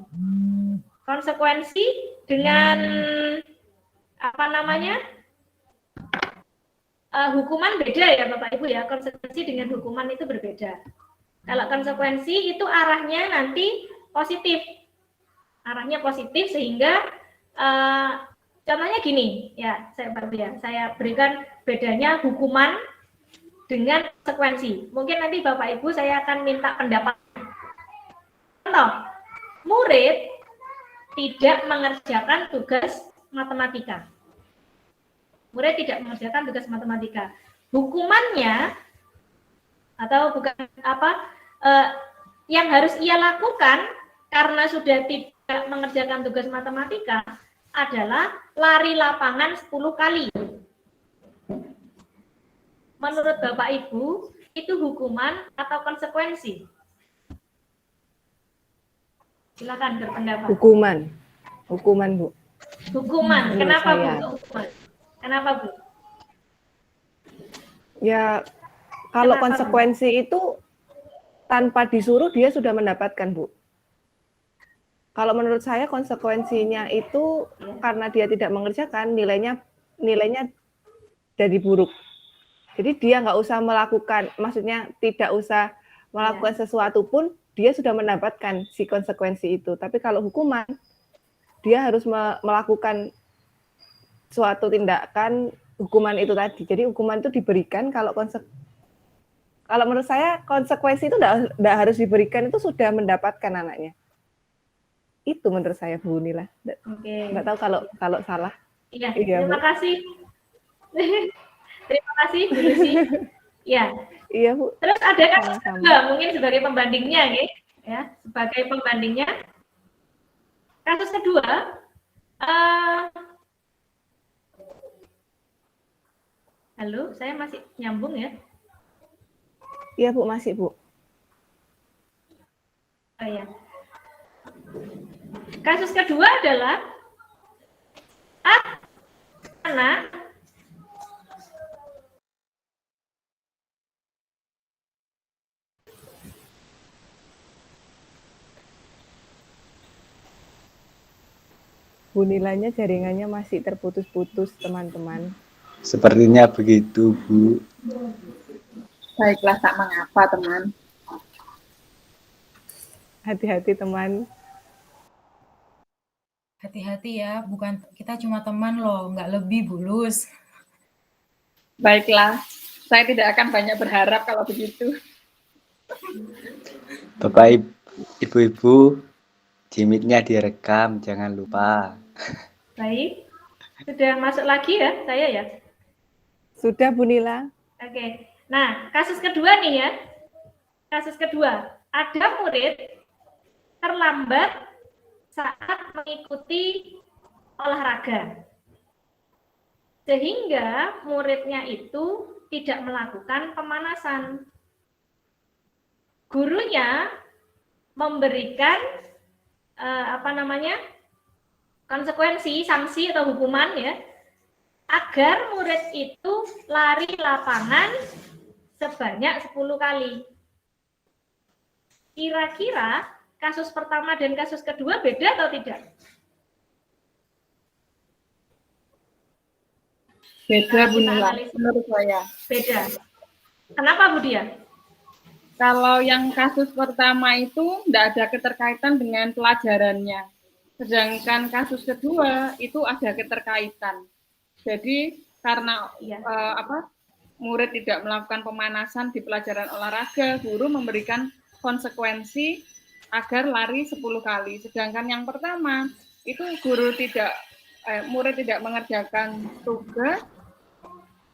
Konsekuensi dengan apa namanya? Hukuman beda ya Bapak Ibu ya. Konsekuensi dengan hukuman itu berbeda. Kalau konsekuensi itu arahnya nanti positif. Arahnya positif sehingga contohnya gini, ya saya berikan bedanya hukuman dengan konsekuensi. Mungkin nanti Bapak Ibu saya akan minta pendapat. Contoh, murid tidak mengerjakan tugas matematika. Murid tidak mengerjakan tugas matematika. Hukumannya atau bukan apa yang harus ia lakukan karena sudah tidak mengerjakan tugas matematika adalah lari lapangan 10 kali. Menurut Bapak Ibu, itu hukuman atau konsekuensi? Silakan berpendapat. Hukuman Bu. Hukuman. Kenapa Bu? Hukuman. Kenapa Bu? Ya, kalau Kenapa, konsekuensi itu tanpa disuruh dia sudah mendapatkan Bu. Kalau menurut saya konsekuensinya itu karena dia tidak mengerjakan, nilainya jadi buruk. Jadi dia nggak usah melakukan, maksudnya tidak usah melakukan sesuatu pun dia sudah mendapatkan si konsekuensi itu. Tapi kalau hukuman, dia harus melakukan suatu tindakan hukuman itu tadi. Jadi hukuman itu diberikan kalau menurut saya konsekuensi itu tidak harus diberikan, itu sudah mendapatkan anaknya. Itu menurut saya Bu Nila. Nggak tahu kalau salah. Iya, Iya, terima Bu. kasih. Terima kasih Bu Lucy. Ya. Iya Bu. Terus ada kasus Sama-sama. kedua mungkin sebagai pembandingnya, ya, sebagai pembandingnya. Kasus kedua, halo, saya masih nyambung ya. Iya Bu, masih Bu. Oh, ya. Kasus kedua adalah anak Bu Nilanya jaringannya masih terputus-putus teman-teman. Sepertinya begitu, Bu. Baiklah, tak mengapa, teman. Hati-hati teman. Hati-hati ya, bukan kita cuma teman loh, nggak lebih bulus. Baiklah, saya tidak akan banyak berharap kalau begitu. Bapak Ibu, Jimit-nya direkam, jangan lupa. baik. Sudah masuk lagi ya, saya ya. Sudah Bu Nila? Oke. Nah, kasus kedua nih ya. Kasus kedua, ada murid terlambat saat mengikuti olahraga. Sehingga muridnya itu tidak melakukan pemanasan. Gurunya memberikan konsekuensi, sanksi atau hukuman ya, agar murid itu lari lapangan sebanyak 10 kali. Kira-kira kasus pertama dan kasus kedua beda atau tidak? Beda, Nah, Bu kita Nila, analisis. menurut saya. Beda. Kenapa, Bu Dia? Kalau yang kasus pertama itu tidak ada keterkaitan dengan pelajarannya. Sedangkan kasus kedua itu ada keterkaitan. Jadi karena Iya. murid tidak melakukan pemanasan di pelajaran olahraga, guru memberikan konsekuensi agar lari 10 kali. Sedangkan yang pertama itu murid tidak mengerjakan tugas,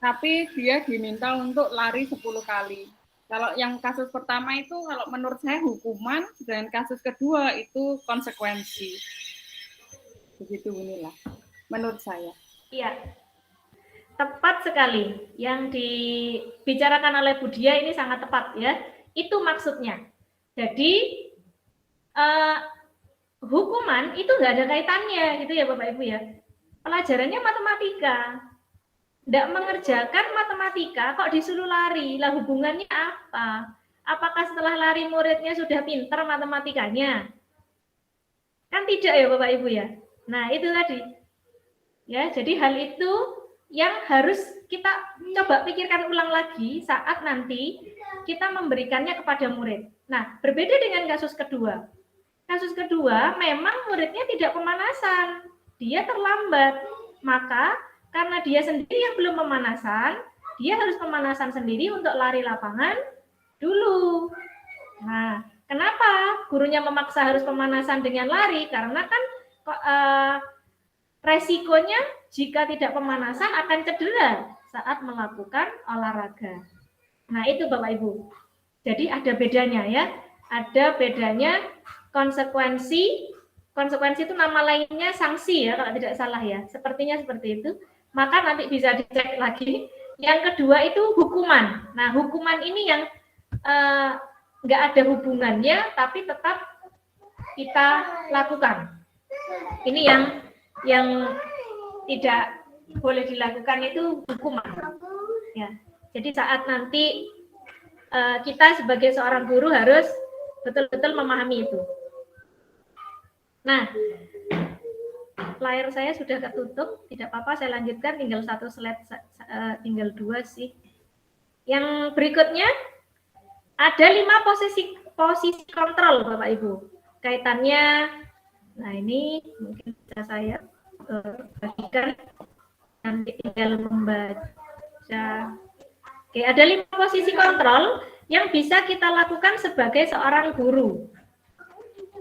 tapi dia diminta untuk lari 10 kali. Kalau yang kasus pertama itu kalau menurut saya hukuman, dan kasus kedua itu konsekuensi. Begitu Nila, menurut saya. Iya. Tepat sekali. Yang dibicarakan oleh Bu Dia ini sangat tepat ya. Itu maksudnya. Jadi hukuman itu nggak ada kaitannya gitu ya Bapak Ibu ya. Pelajarannya matematika. Nggak mengerjakan matematika kok disuruh lari. Lah hubungannya apa? Apakah setelah lari muridnya sudah pintar matematikanya? Kan tidak ya Bapak Ibu ya. Nah, itu tadi. Ya, jadi hal itu yang harus kita coba pikirkan ulang lagi saat nanti kita memberikannya kepada murid. Nah, berbeda dengan kasus kedua. Kasus kedua memang muridnya tidak pemanasan. Dia terlambat. Maka karena dia sendiri yang belum pemanasan, dia harus pemanasan sendiri untuk lari lapangan dulu. Nah, kenapa gurunya memaksa harus pemanasan dengan lari? Karena kan resikonya jika tidak pemanasan akan cedera saat melakukan olahraga. Nah, itu Bapak Ibu. Jadi ada bedanya ya. Ada bedanya konsekuensi. Konsekuensi itu nama lainnya sanksi ya, kalau tidak salah ya. Sepertinya seperti itu. Maka nanti bisa dicek lagi. Yang kedua itu hukuman. Nah, hukuman ini yang nggak ada hubungannya, tapi tetap kita lakukan. Ini yang tidak boleh dilakukan itu hukuman. Ya. Jadi saat nanti kita sebagai seorang guru harus betul-betul memahami itu. Nah, layar saya sudah ketutup, tidak apa-apa saya lanjutkan, tinggal satu slide, tinggal 2 sih. Yang berikutnya ada 5 posisi kontrol Bapak Ibu. Kaitannya, nah ini mungkin bisa saya bagikan, nanti tinggal membaca. Oke, ada 5 posisi kontrol yang bisa kita lakukan sebagai seorang guru.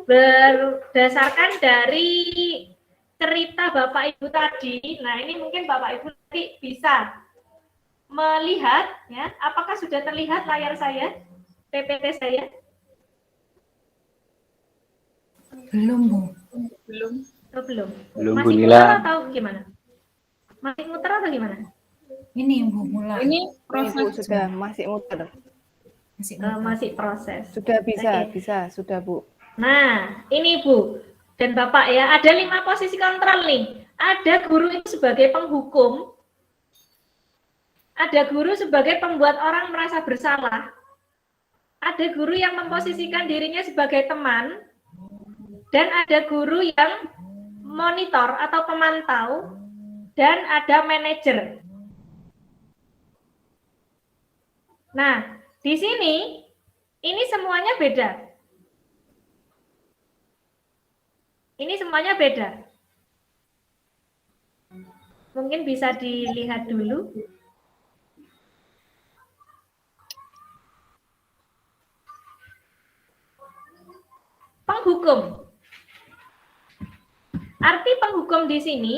Berdasarkan dari cerita Bapak Ibu tadi, nah ini mungkin Bapak Ibu nanti bisa melihat, ya, apakah sudah terlihat layar saya, PPT saya? Belum, Bu. Belum. Oh, belum. Belum, Bu Masih Nila. muter atau gimana? Masih muter atau gimana? Ini Bu mulai. Ini Ini Bu proses sudah masih muter. Masih proses. Sudah bisa, Oke. bisa, sudah Bu. Nah, ini Bu dan Bapak ya, ada 5 posisi kontrol nih. Ada guru itu sebagai penghukum, ada guru sebagai pembuat orang merasa bersalah, ada guru yang memposisikan dirinya sebagai teman, dan ada guru yang monitor atau pemantau, dan ada manajer. Nah, di sini ini semuanya beda. Ini semuanya beda. Mungkin bisa dilihat dulu. Penghukum. Arti penghukum di sini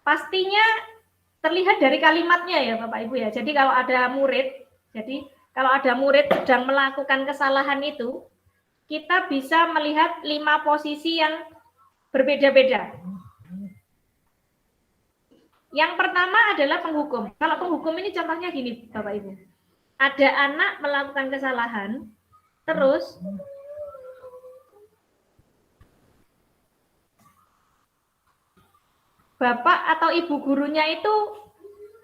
pastinya terlihat dari kalimatnya ya Bapak Ibu ya. Jadi kalau ada murid, sedang melakukan kesalahan itu, kita bisa melihat 5 posisi yang berbeda-beda. Yang pertama adalah penghukum. Kalau penghukum ini contohnya gini Bapak Ibu. Ada anak melakukan kesalahan, terus bapak atau ibu gurunya itu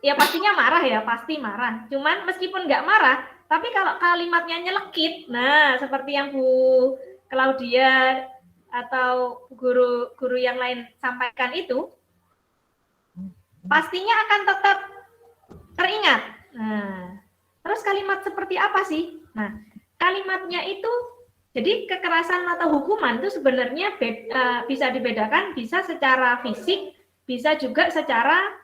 ya pastinya marah ya, pasti marah. Cuman meskipun nggak marah, Tapi kalau kalimatnya nyelekit, nah seperti yang Bu Claudia atau guru-guru yang lain sampaikan itu, pastinya akan tetap teringat. Nah, terus kalimat seperti apa sih? Nah, kalimatnya itu, jadi kekerasan atau hukuman itu sebenarnya bisa dibedakan, bisa secara fisik, bisa juga secara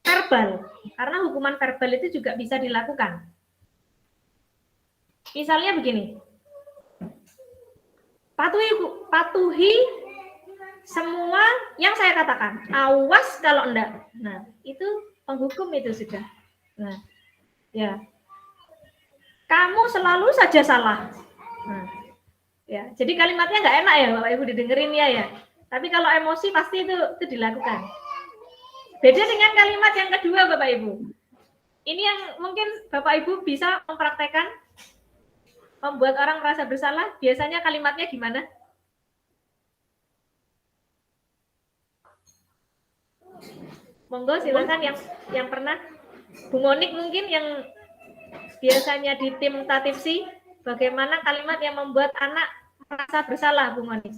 verbal. Karena hukuman verbal itu juga bisa dilakukan. Misalnya begini, patuhi semua yang saya katakan, awas kalau enggak. Nah, itu penghukum itu sudah. Nah, ya, kamu selalu saja salah. Nah, ya, jadi kalimatnya nggak enak ya Bapak Ibu didengerin ya. Tapi kalau emosi pasti itu dilakukan. Beda dengan kalimat yang kedua Bapak Ibu. Ini yang mungkin Bapak Ibu bisa mempraktekkan, membuat orang merasa bersalah. Biasanya kalimatnya gimana? Monggo silakan yang pernah. Bu Monik mungkin yang biasanya di tim Tatifsi, bagaimana kalimat yang membuat anak merasa bersalah, Bu Monik?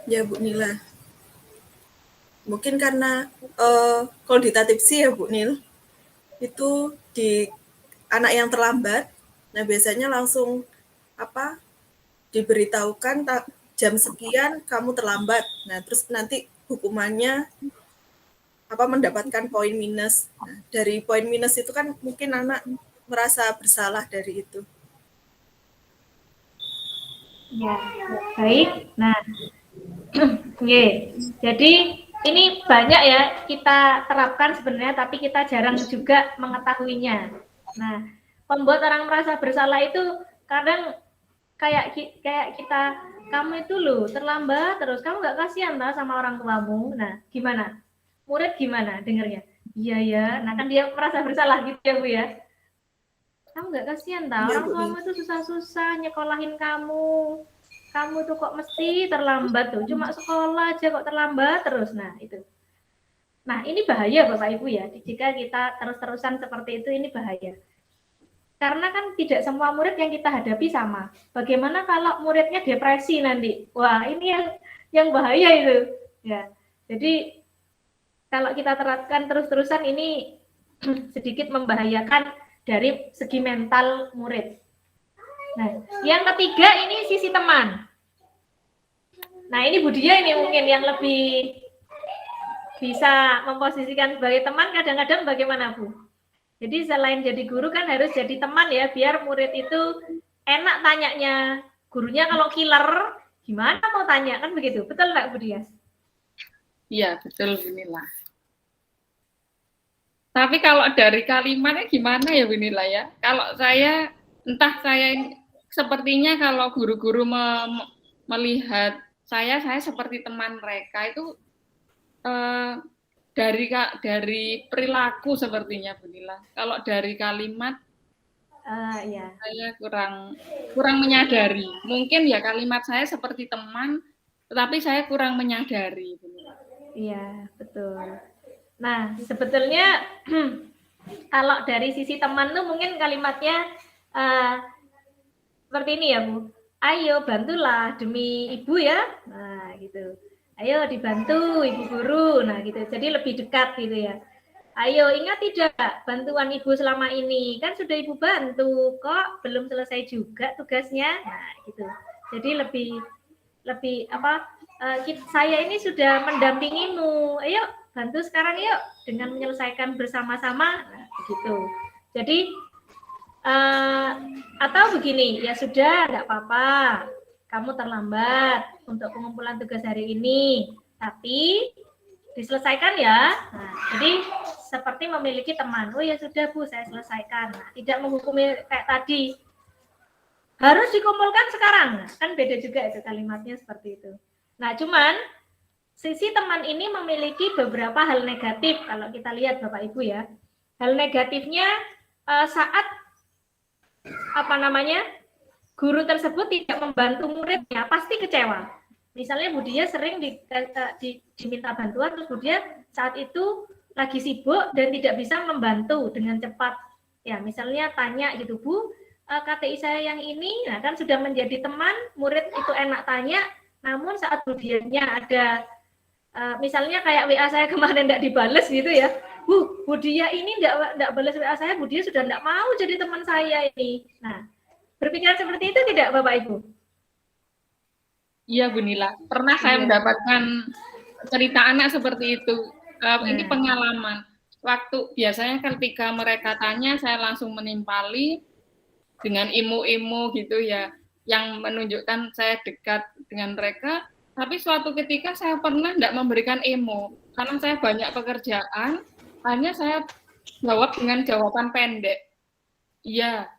Ya Bu Nila, mungkin karena kalau di Tatifsi ya Bu Nil, itu di anak yang terlambat, nah biasanya langsung diberitahukan jam sekian kamu terlambat, nah terus nanti hukumannya mendapatkan poin minus. Nah, dari poin minus itu kan mungkin anak merasa bersalah dari itu. Ya, baik. Nah, jadi ini banyak ya kita terapkan sebenarnya, tapi kita jarang juga mengetahuinya. Nah, membuat orang merasa bersalah itu kadang kayak kita, kamu itu loh terlambat terus, kamu nggak kasihan lah sama orang tuamu. Nah, gimana? Murid gimana dengernya? Iya ya, nah kan dia merasa bersalah gitu ya Bu ya. Kamu nggak kasihan tau, orang tuamu itu susah-susah nyekolahin kamu. Kamu tuh kok mesti terlambat tuh, cuma sekolah aja kok terlambat terus. Nah itu. Nah ini bahaya Bapak Ibu ya, jika kita terus-terusan seperti itu, ini bahaya. Karena kan tidak semua murid yang kita hadapi sama. Bagaimana kalau muridnya depresi nanti? Wah ini yang bahaya itu. Ya, jadi kalau kita terapkan terus-terusan ini sedikit membahayakan dari segi mental murid. Nah, yang ketiga ini sisi teman. Nah, ini Budia ini mungkin yang lebih bisa memposisikan sebagai teman. Kadang-kadang bagaimana Bu? Jadi selain jadi guru kan harus jadi teman ya, biar murid itu enak tanyanya. Gurunya kalau killer, gimana mau tanya, kan begitu. Betul nggak Bu Dias? Iya, betul Bu Nila. Tapi kalau dari kalimatnya gimana ya Bu Nila ya? Kalau saya, entah saya sepertinya kalau guru-guru melihat saya seperti teman mereka itu dari perilaku sepertinya Bu Nila. Kalau dari kalimat Ya. saya kurang menyadari. Mungkin ya kalimat saya seperti teman, tetapi saya kurang menyadari Bu Nila. Iya, betul. Nah, sebetulnya kalau dari sisi teman tuh mungkin kalimatnya seperti ini ya Bu. Ayo bantulah demi ibu ya. Nah, gitu. Ayo dibantu ibu guru. Nah, gitu. Jadi lebih dekat gitu ya. Ayo ingat tidak bantuan ibu selama ini? Kan sudah ibu bantu kok, belum selesai juga tugasnya. Nah, gitu. Jadi lebih saya ini sudah mendampingimu. Ayo bantu sekarang yuk dengan menyelesaikan bersama-sama. Nah, begitu. Jadi atau begini, ya sudah, enggak apa-apa. Kamu terlambat untuk pengumpulan tugas hari ini, tapi diselesaikan ya. Nah, jadi seperti memiliki teman. Oh ya sudah Bu, saya selesaikan. Nah, tidak menghukumi kayak tadi. Harus dikumpulkan sekarang. Nah, kan beda juga itu kalimatnya seperti itu. Nah, cuman sisi teman ini memiliki beberapa hal negatif kalau kita lihat Bapak Ibu ya. Hal negatifnya saat guru tersebut tidak membantu muridnya, pasti kecewa. Misalnya Budia sering diminta bantuan, terus Budia saat itu lagi sibuk dan tidak bisa membantu dengan cepat. Ya, misalnya tanya gitu, Bu, KTI saya yang ini, nah kan sudah menjadi teman, murid itu enak tanya, namun saat ujiannya ada, misalnya kayak WA saya kemarin tidak dibales gitu ya, Bu Dia ini tidak balas WA saya, Bu Dia sudah tidak mau jadi teman saya ini. Nah, berpikiran seperti itu tidak Bapak Ibu? Iya Bu Nila, pernah saya mendapatkan cerita anak seperti itu. Ini pengalaman. Waktu biasanya ketika mereka tanya, saya langsung menimpali dengan ilmu-ilmu gitu ya, yang menunjukkan saya dekat dengan mereka. Tapi suatu ketika saya pernah tidak memberikan ilmu, karena saya banyak pekerjaan, hanya saya jawab dengan jawaban pendek. Iya,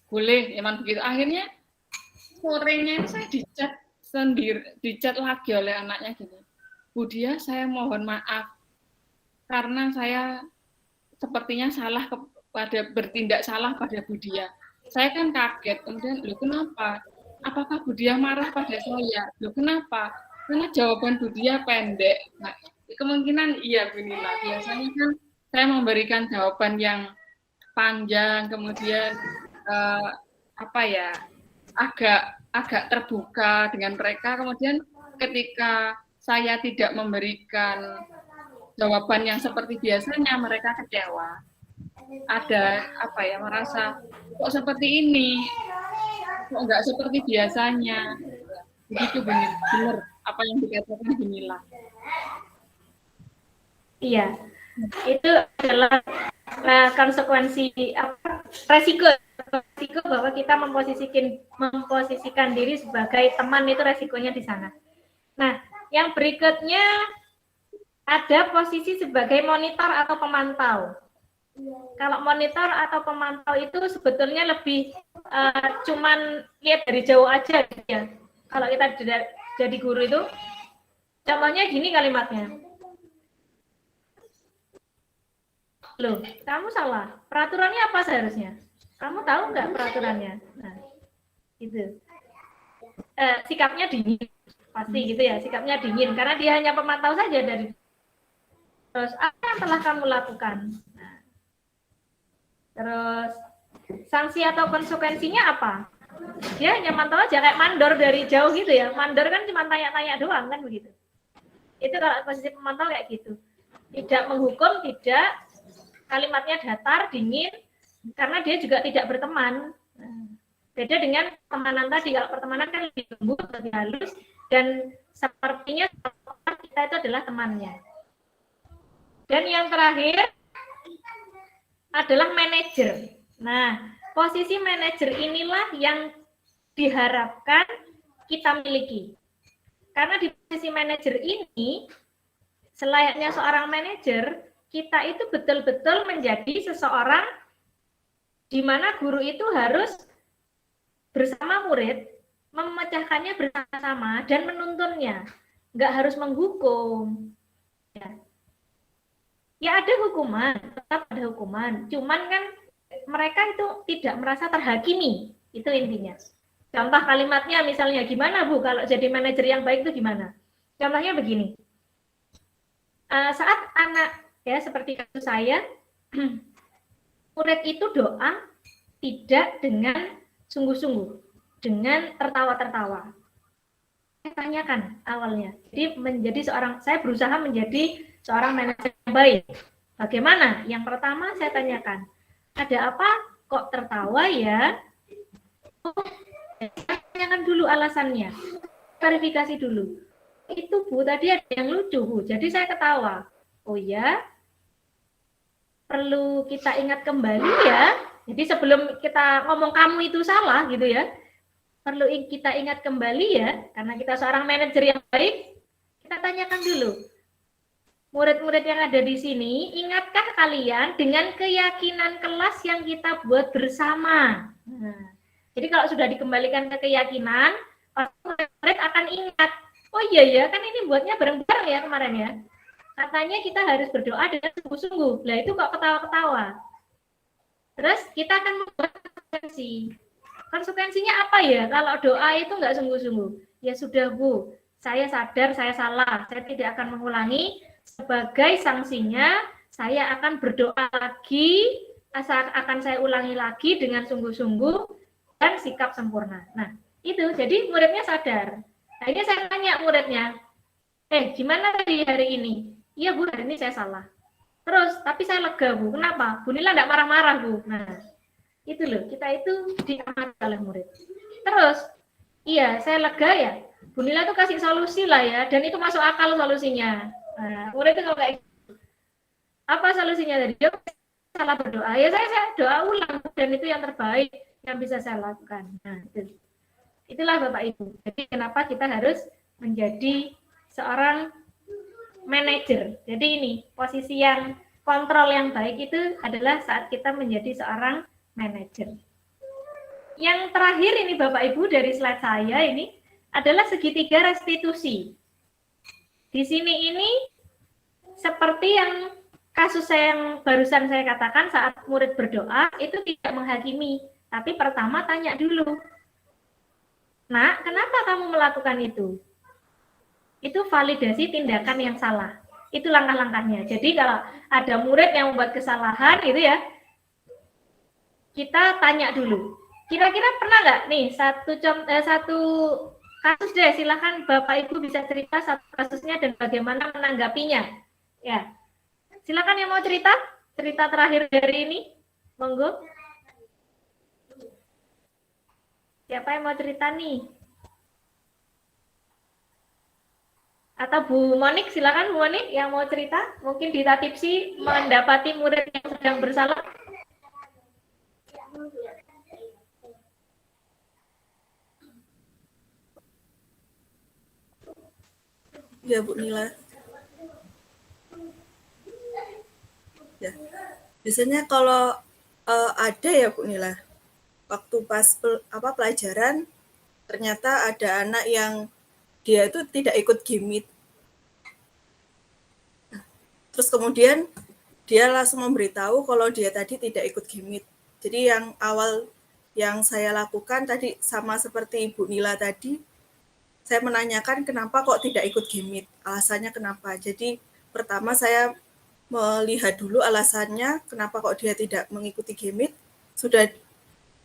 boleh, emang begitu. Akhirnya sorenya saya dicat lagi oleh anaknya gitu. Bu Dia, saya mohon maaf karena saya sepertinya bertindak salah pada Bu Dia. Saya kan kaget, kemudian, loh kenapa? Apakah Bu Dia marah pada saya? Loh kenapa? Karena jawaban Bu Dia pendek. Nah, kemungkinan iya Bu Nila. Biasanya kan saya memberikan jawaban yang panjang, kemudian agak terbuka dengan mereka. Kemudian ketika saya tidak memberikan jawaban yang seperti biasanya, mereka kecewa. Ada merasa kok seperti ini, kok nggak seperti biasanya. Begitu benar apa yang dikatakan Bunila. Iya, itu adalah konsekuensi resiko bahwa kita memposisikan diri sebagai teman, itu resikonya di sana. Nah, yang berikutnya ada posisi sebagai monitor atau pemantau. Kalau monitor atau pemantau itu sebetulnya lebih cuman lihat dari jauh aja ya. Kalau kita jadi guru itu, contohnya gini kalimatnya. Loh, kamu salah. Peraturannya apa seharusnya? Kamu tahu nggak peraturannya? Nah, gitu. Sikapnya dingin, pasti gitu ya. Sikapnya dingin karena dia hanya pemantau saja dari. Terus apa yang telah kamu lakukan? Nah, terus sanksi atau konsekuensinya apa? Dia hanya mantau aja kayak mandor dari jauh gitu ya. Mandor kan cuma tanya-tanya doang kan begitu. Itu kalau posisi pemantau kayak gitu. Tidak menghukum, tidak, kalimatnya datar, dingin, karena dia juga tidak berteman. Beda dengan pertemanan tadi. Kalau pertemanan kan lebih lembut, lebih halus, dan sepertinya kita itu adalah temannya. Dan yang terakhir adalah manajer. Nah, posisi manajer inilah yang diharapkan kita miliki. Karena di posisi manajer ini, selayaknya seorang manajer, kita itu betul-betul menjadi seseorang di mana guru itu harus bersama murid, memecahkannya bersama-sama dan menuntunnya. Nggak harus menghukum. Ya ada hukuman, tetap ada hukuman. Cuman kan mereka itu tidak merasa terhakimi, itu intinya. Contoh kalimatnya misalnya gimana Bu, kalau jadi manajer yang baik itu gimana? Contohnya begini, saat anak, ya seperti kasus saya, murid itu doa tidak dengan sungguh-sungguh, dengan tertawa-tertawa. Saya tanyakan awalnya, jadi saya berusaha menjadi seorang manajer yang baik. Bagaimana? Yang pertama saya tanyakan, ada apa kok tertawa ya? Tanyakan dulu alasannya, verifikasi dulu. Itu Bu, tadi ada yang lucu Bu, jadi saya ketawa. Oh ya, perlu kita ingat kembali ya. Jadi sebelum kita ngomong kamu itu salah gitu ya, perlu kita ingat kembali ya, karena kita seorang manajer yang baik, kita tanyakan dulu. Murid-murid yang ada di sini, ingatkah kalian dengan keyakinan kelas yang kita buat bersama? Nah, jadi kalau sudah dikembalikan ke keyakinan, murid akan ingat, oh iya ya, kan ini buatnya bareng-bareng ya kemarin ya. Katanya kita harus berdoa dengan sungguh-sungguh. Lah itu kok ketawa-ketawa. Terus kita akan membuat konsekuensi. Konsekuensinya apa ya kalau doa itu nggak sungguh-sungguh? Ya sudah Bu, saya sadar saya salah, saya tidak akan mengulangi. sebagai sanksinya saya akan berdoa lagi, akan saya ulangi lagi dengan sungguh-sungguh dan sikap sempurna. Nah, itu jadi muridnya sadar. Akhirnya saya tanya muridnya, gimana tadi hari ini? Iya Bu, hari ini saya salah. Terus, tapi saya lega Bu. Kenapa? Bu Nila enggak marah-marah Bu. Nah, itu loh, kita itu diamati oleh murid. Terus, iya saya lega ya. Bu Nila tuh kasih solusi lah ya, dan itu masuk akal solusinya. Nah, murid itu kalau kayak apa solusinya tadi? Dia salah berdoa. Ya saya doa ulang, dan itu yang terbaik yang bisa saya lakukan. Nah, itulah Bapak Ibu. Jadi kenapa kita harus menjadi seorang manajer. Jadi ini posisi yang kontrol yang baik itu adalah saat kita menjadi seorang manajer. Yang terakhir ini Bapak Ibu dari slide saya ini adalah segitiga restitusi. Di sini ini seperti yang kasus yang barusan saya katakan saat murid berdoa itu tidak menghakimi, tapi pertama tanya dulu. Nak, kenapa kamu melakukan itu? Itu validasi tindakan yang salah. Itu langkah-langkahnya. Jadi kalau ada murid yang membuat kesalahan itu ya, kita tanya dulu. Kira-kira pernah nggak nih satu kasus deh, silakan Bapak Ibu bisa cerita satu kasusnya dan bagaimana menanggapinya. Ya, silakan yang mau cerita terakhir dari ini, monggo. Siapa yang mau cerita nih? Atau Bu Monik, silakan Bu Monik yang mau cerita. Mungkin di Tatipsi mendapati murid yang sedang bersalah. Ya Bu Nila. Ya, biasanya kalau ada ya Bu Nila, waktu pas pelajaran ternyata ada anak yang dia itu tidak ikut gimit. Terus kemudian dia langsung memberitahu kalau dia tadi tidak ikut gimit. Jadi yang awal yang saya lakukan tadi sama seperti Ibu Nila tadi, saya menanyakan kenapa kok tidak ikut gimit, alasannya kenapa. Jadi pertama saya melihat dulu alasannya kenapa kok dia tidak mengikuti gimit, sudah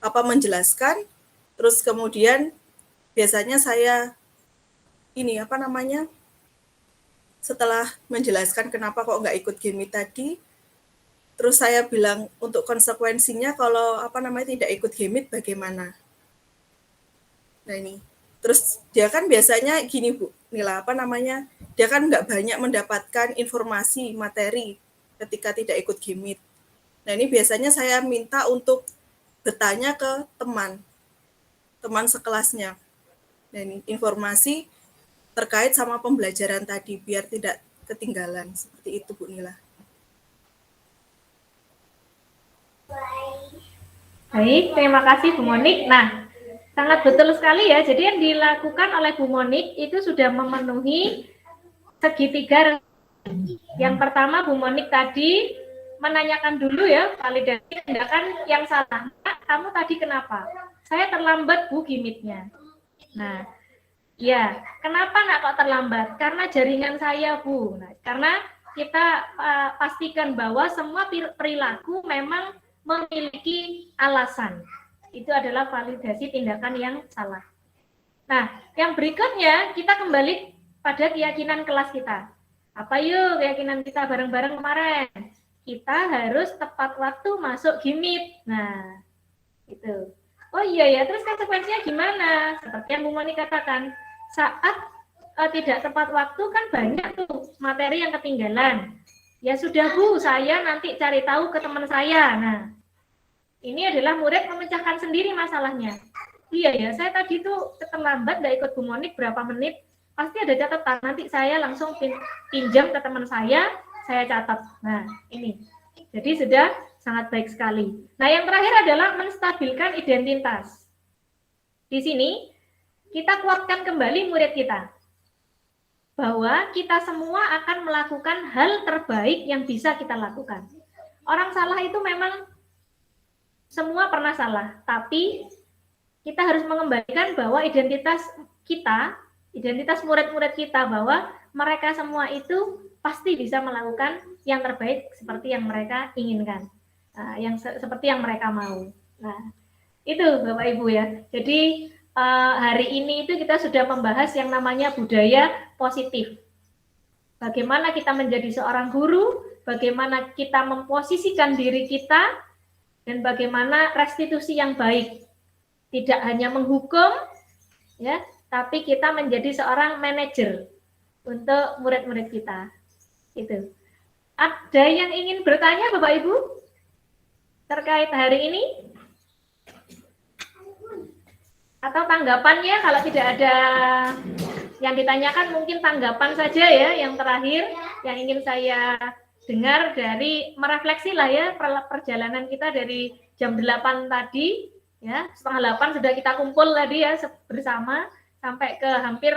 menjelaskan, terus kemudian biasanya saya setelah menjelaskan kenapa kok nggak ikut gimit tadi, terus saya bilang untuk konsekuensinya kalau tidak ikut gimit bagaimana. Nah ini, terus dia kan biasanya gini Bu Nila, dia kan nggak banyak mendapatkan informasi materi ketika tidak ikut gimit. Nah ini biasanya saya minta untuk bertanya ke teman sekelasnya. Nah ini informasi terkait sama pembelajaran tadi biar tidak ketinggalan, seperti itu Bu Nila. Baik, terima kasih Bu Monik. Nah, sangat betul sekali ya. Jadi yang dilakukan oleh Bu Monik itu sudah memenuhi segitiga. Yang pertama Bu Monik tadi menanyakan dulu ya validasi tindakan yang salah. Nah, kamu tadi kenapa? Saya terlambat Bu gimitnya. Nah, ya, kenapa nggak kok terlambat? Karena jaringan saya Bu. Nah, karena kita pastikan bahwa semua perilaku memang memiliki alasan. Itu adalah validasi tindakan yang salah. Nah, yang berikutnya kita kembali pada keyakinan kelas kita. Apa yuk keyakinan kita bareng-bareng kemarin? Kita harus tepat waktu masuk gimit. Nah, itu. Oh iya ya, terus konsekuensinya gimana? Seperti yang Bu Moni katakan, saat tidak tepat waktu kan banyak tuh materi yang ketinggalan. Ya sudah Bu, saya nanti cari tahu ke teman saya. Nah, ini adalah murid memecahkan sendiri masalahnya. Iya ya, saya tadi tuh terlambat nggak ikut Bu Monik berapa menit. Pasti ada catatan, nanti saya langsung pinjam ke teman saya catat. Nah, ini. Jadi sudah sangat baik sekali. Nah, yang terakhir adalah menstabilkan identitas. Di sini, kita kuatkan kembali murid kita. Bahwa kita semua akan melakukan hal terbaik yang bisa kita lakukan. Orang salah itu memang semua pernah salah, tapi kita harus mengembalikan bahwa identitas kita, identitas murid-murid kita, bahwa mereka semua itu pasti bisa melakukan yang terbaik seperti yang mereka inginkan, seperti yang mereka mau. Nah, itu Bapak Ibu ya. Jadi hari ini itu kita sudah membahas yang namanya budaya positif. Bagaimana kita menjadi seorang guru, bagaimana kita memposisikan diri kita, dan bagaimana restitusi yang baik. Tidak hanya menghukum, ya, tapi kita menjadi seorang manajer untuk murid-murid kita. Itu. Ada yang ingin bertanya Bapak Ibu terkait hari ini? Atau tanggapannya, kalau tidak ada yang ditanyakan, mungkin tanggapan saja ya yang terakhir yang ingin saya dengar dari merefleksi lah ya perjalanan kita dari jam 8 tadi ya, setengah 8 sudah kita kumpul tadi ya bersama sampai ke hampir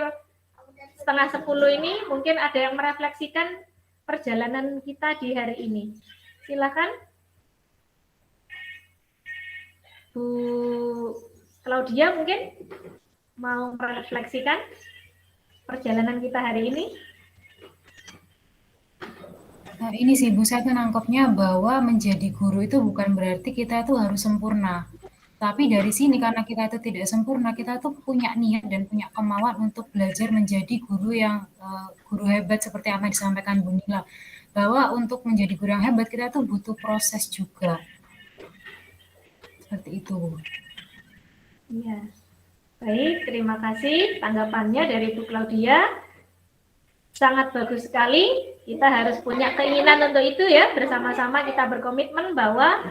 setengah 10 ini. Mungkin ada yang merefleksikan perjalanan kita di hari ini. Silakan Bu Claudia mungkin mau merefleksikan perjalanan kita hari ini. Nah, ini sih Bu, saya tuh nangkepnya bahwa menjadi guru itu bukan berarti kita itu harus sempurna. Tapi dari sini karena kita itu tidak sempurna, kita tuh punya niat dan punya kemauan untuk belajar menjadi guru yang guru hebat seperti apa yang disampaikan Bu Nila. Bahwa untuk menjadi guru yang hebat kita tuh butuh proses juga. Seperti itu, Bu. Iya. Baik, terima kasih tanggapannya dari Bu Claudia. Sangat bagus sekali. Kita harus punya keinginan untuk itu ya. Bersama-sama kita berkomitmen bahwa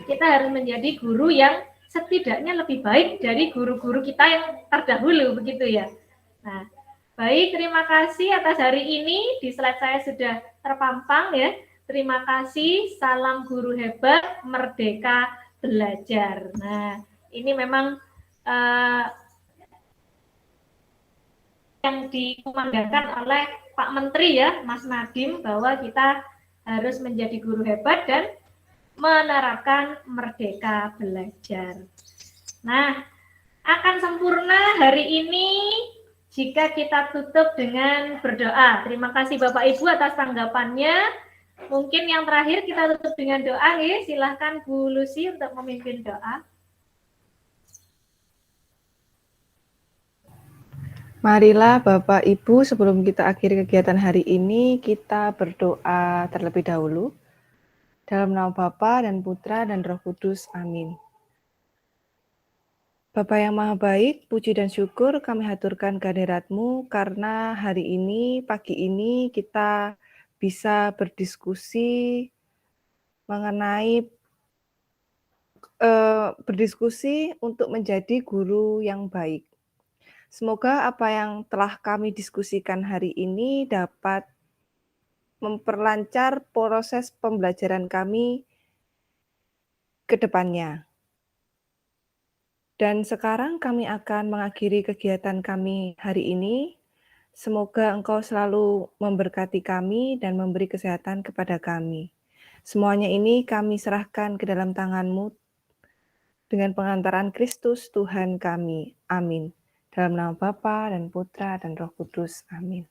kita harus menjadi guru yang setidaknya lebih baik dari guru-guru kita yang terdahulu, begitu ya. Nah, baik, terima kasih atas hari ini. Di slide saya sudah terpampang ya. Terima kasih, salam guru hebat, merdeka belajar. Nah, ini memang yang dikumandangkan oleh Pak Menteri ya, Mas Nadiem, bahwa kita harus menjadi guru hebat dan menerapkan merdeka belajar. Nah, akan sempurna hari ini jika kita tutup dengan berdoa. Terima kasih Bapak Ibu atas tanggapannya. Mungkin yang terakhir kita tutup dengan doa ya. Silahkan Bu Lucy untuk memimpin doa. Marilah Bapak Ibu, sebelum kita akhiri kegiatan hari ini, kita berdoa terlebih dahulu. Dalam nama Bapa dan Putra dan Roh Kudus. Amin. Bapa yang Maha Baik, puji dan syukur kami haturkan kehadirat-Mu karena hari ini, pagi ini kita bisa berdiskusi mengenai berdiskusi untuk menjadi guru yang baik. Semoga apa yang telah kami diskusikan hari ini dapat memperlancar proses pembelajaran kami ke depannya. Dan sekarang kami akan mengakhiri kegiatan kami hari ini. Semoga Engkau selalu memberkati kami dan memberi kesehatan kepada kami. Semuanya ini kami serahkan ke dalam tangan-Mu dengan pengantaran Kristus Tuhan kami. Amin. Dalam nama Bapa dan Putra dan Roh Kudus. Amin.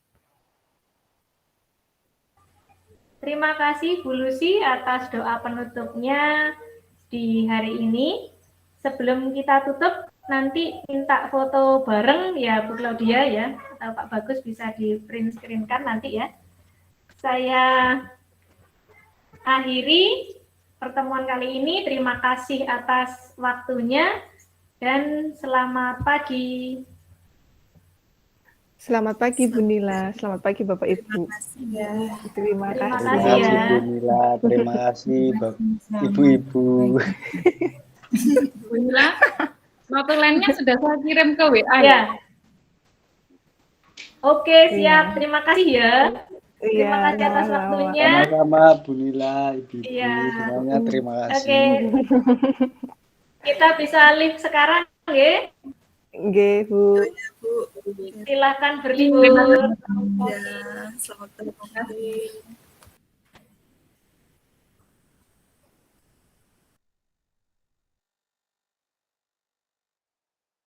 Terima kasih Bu Lucy atas doa penutupnya di hari ini. Sebelum kita tutup, nanti minta foto bareng ya Bu Claudia ya, atau Pak Bagus bisa di print screen-kan nanti ya. Saya akhiri pertemuan kali ini. Terima kasih atas waktunya dan selamat pagi. Selamat pagi Bu Nila, selamat pagi Bapak Ibu. Terima Terima kasih. kasih ya. Bu Nila, terima kasih Ibu-ibu. Bu Nila, notulennya sudah saya kirim ke WA Ya. Oke, siap. Terima kasih ya. Terima kasih atas waktunya. Sama-sama Bu Nila, Ibu-ibu semuanya terima kasih. Oke. Kita bisa live sekarang ya. Nggih, Bu. Silakan berlibur. Ya, selamat pagi.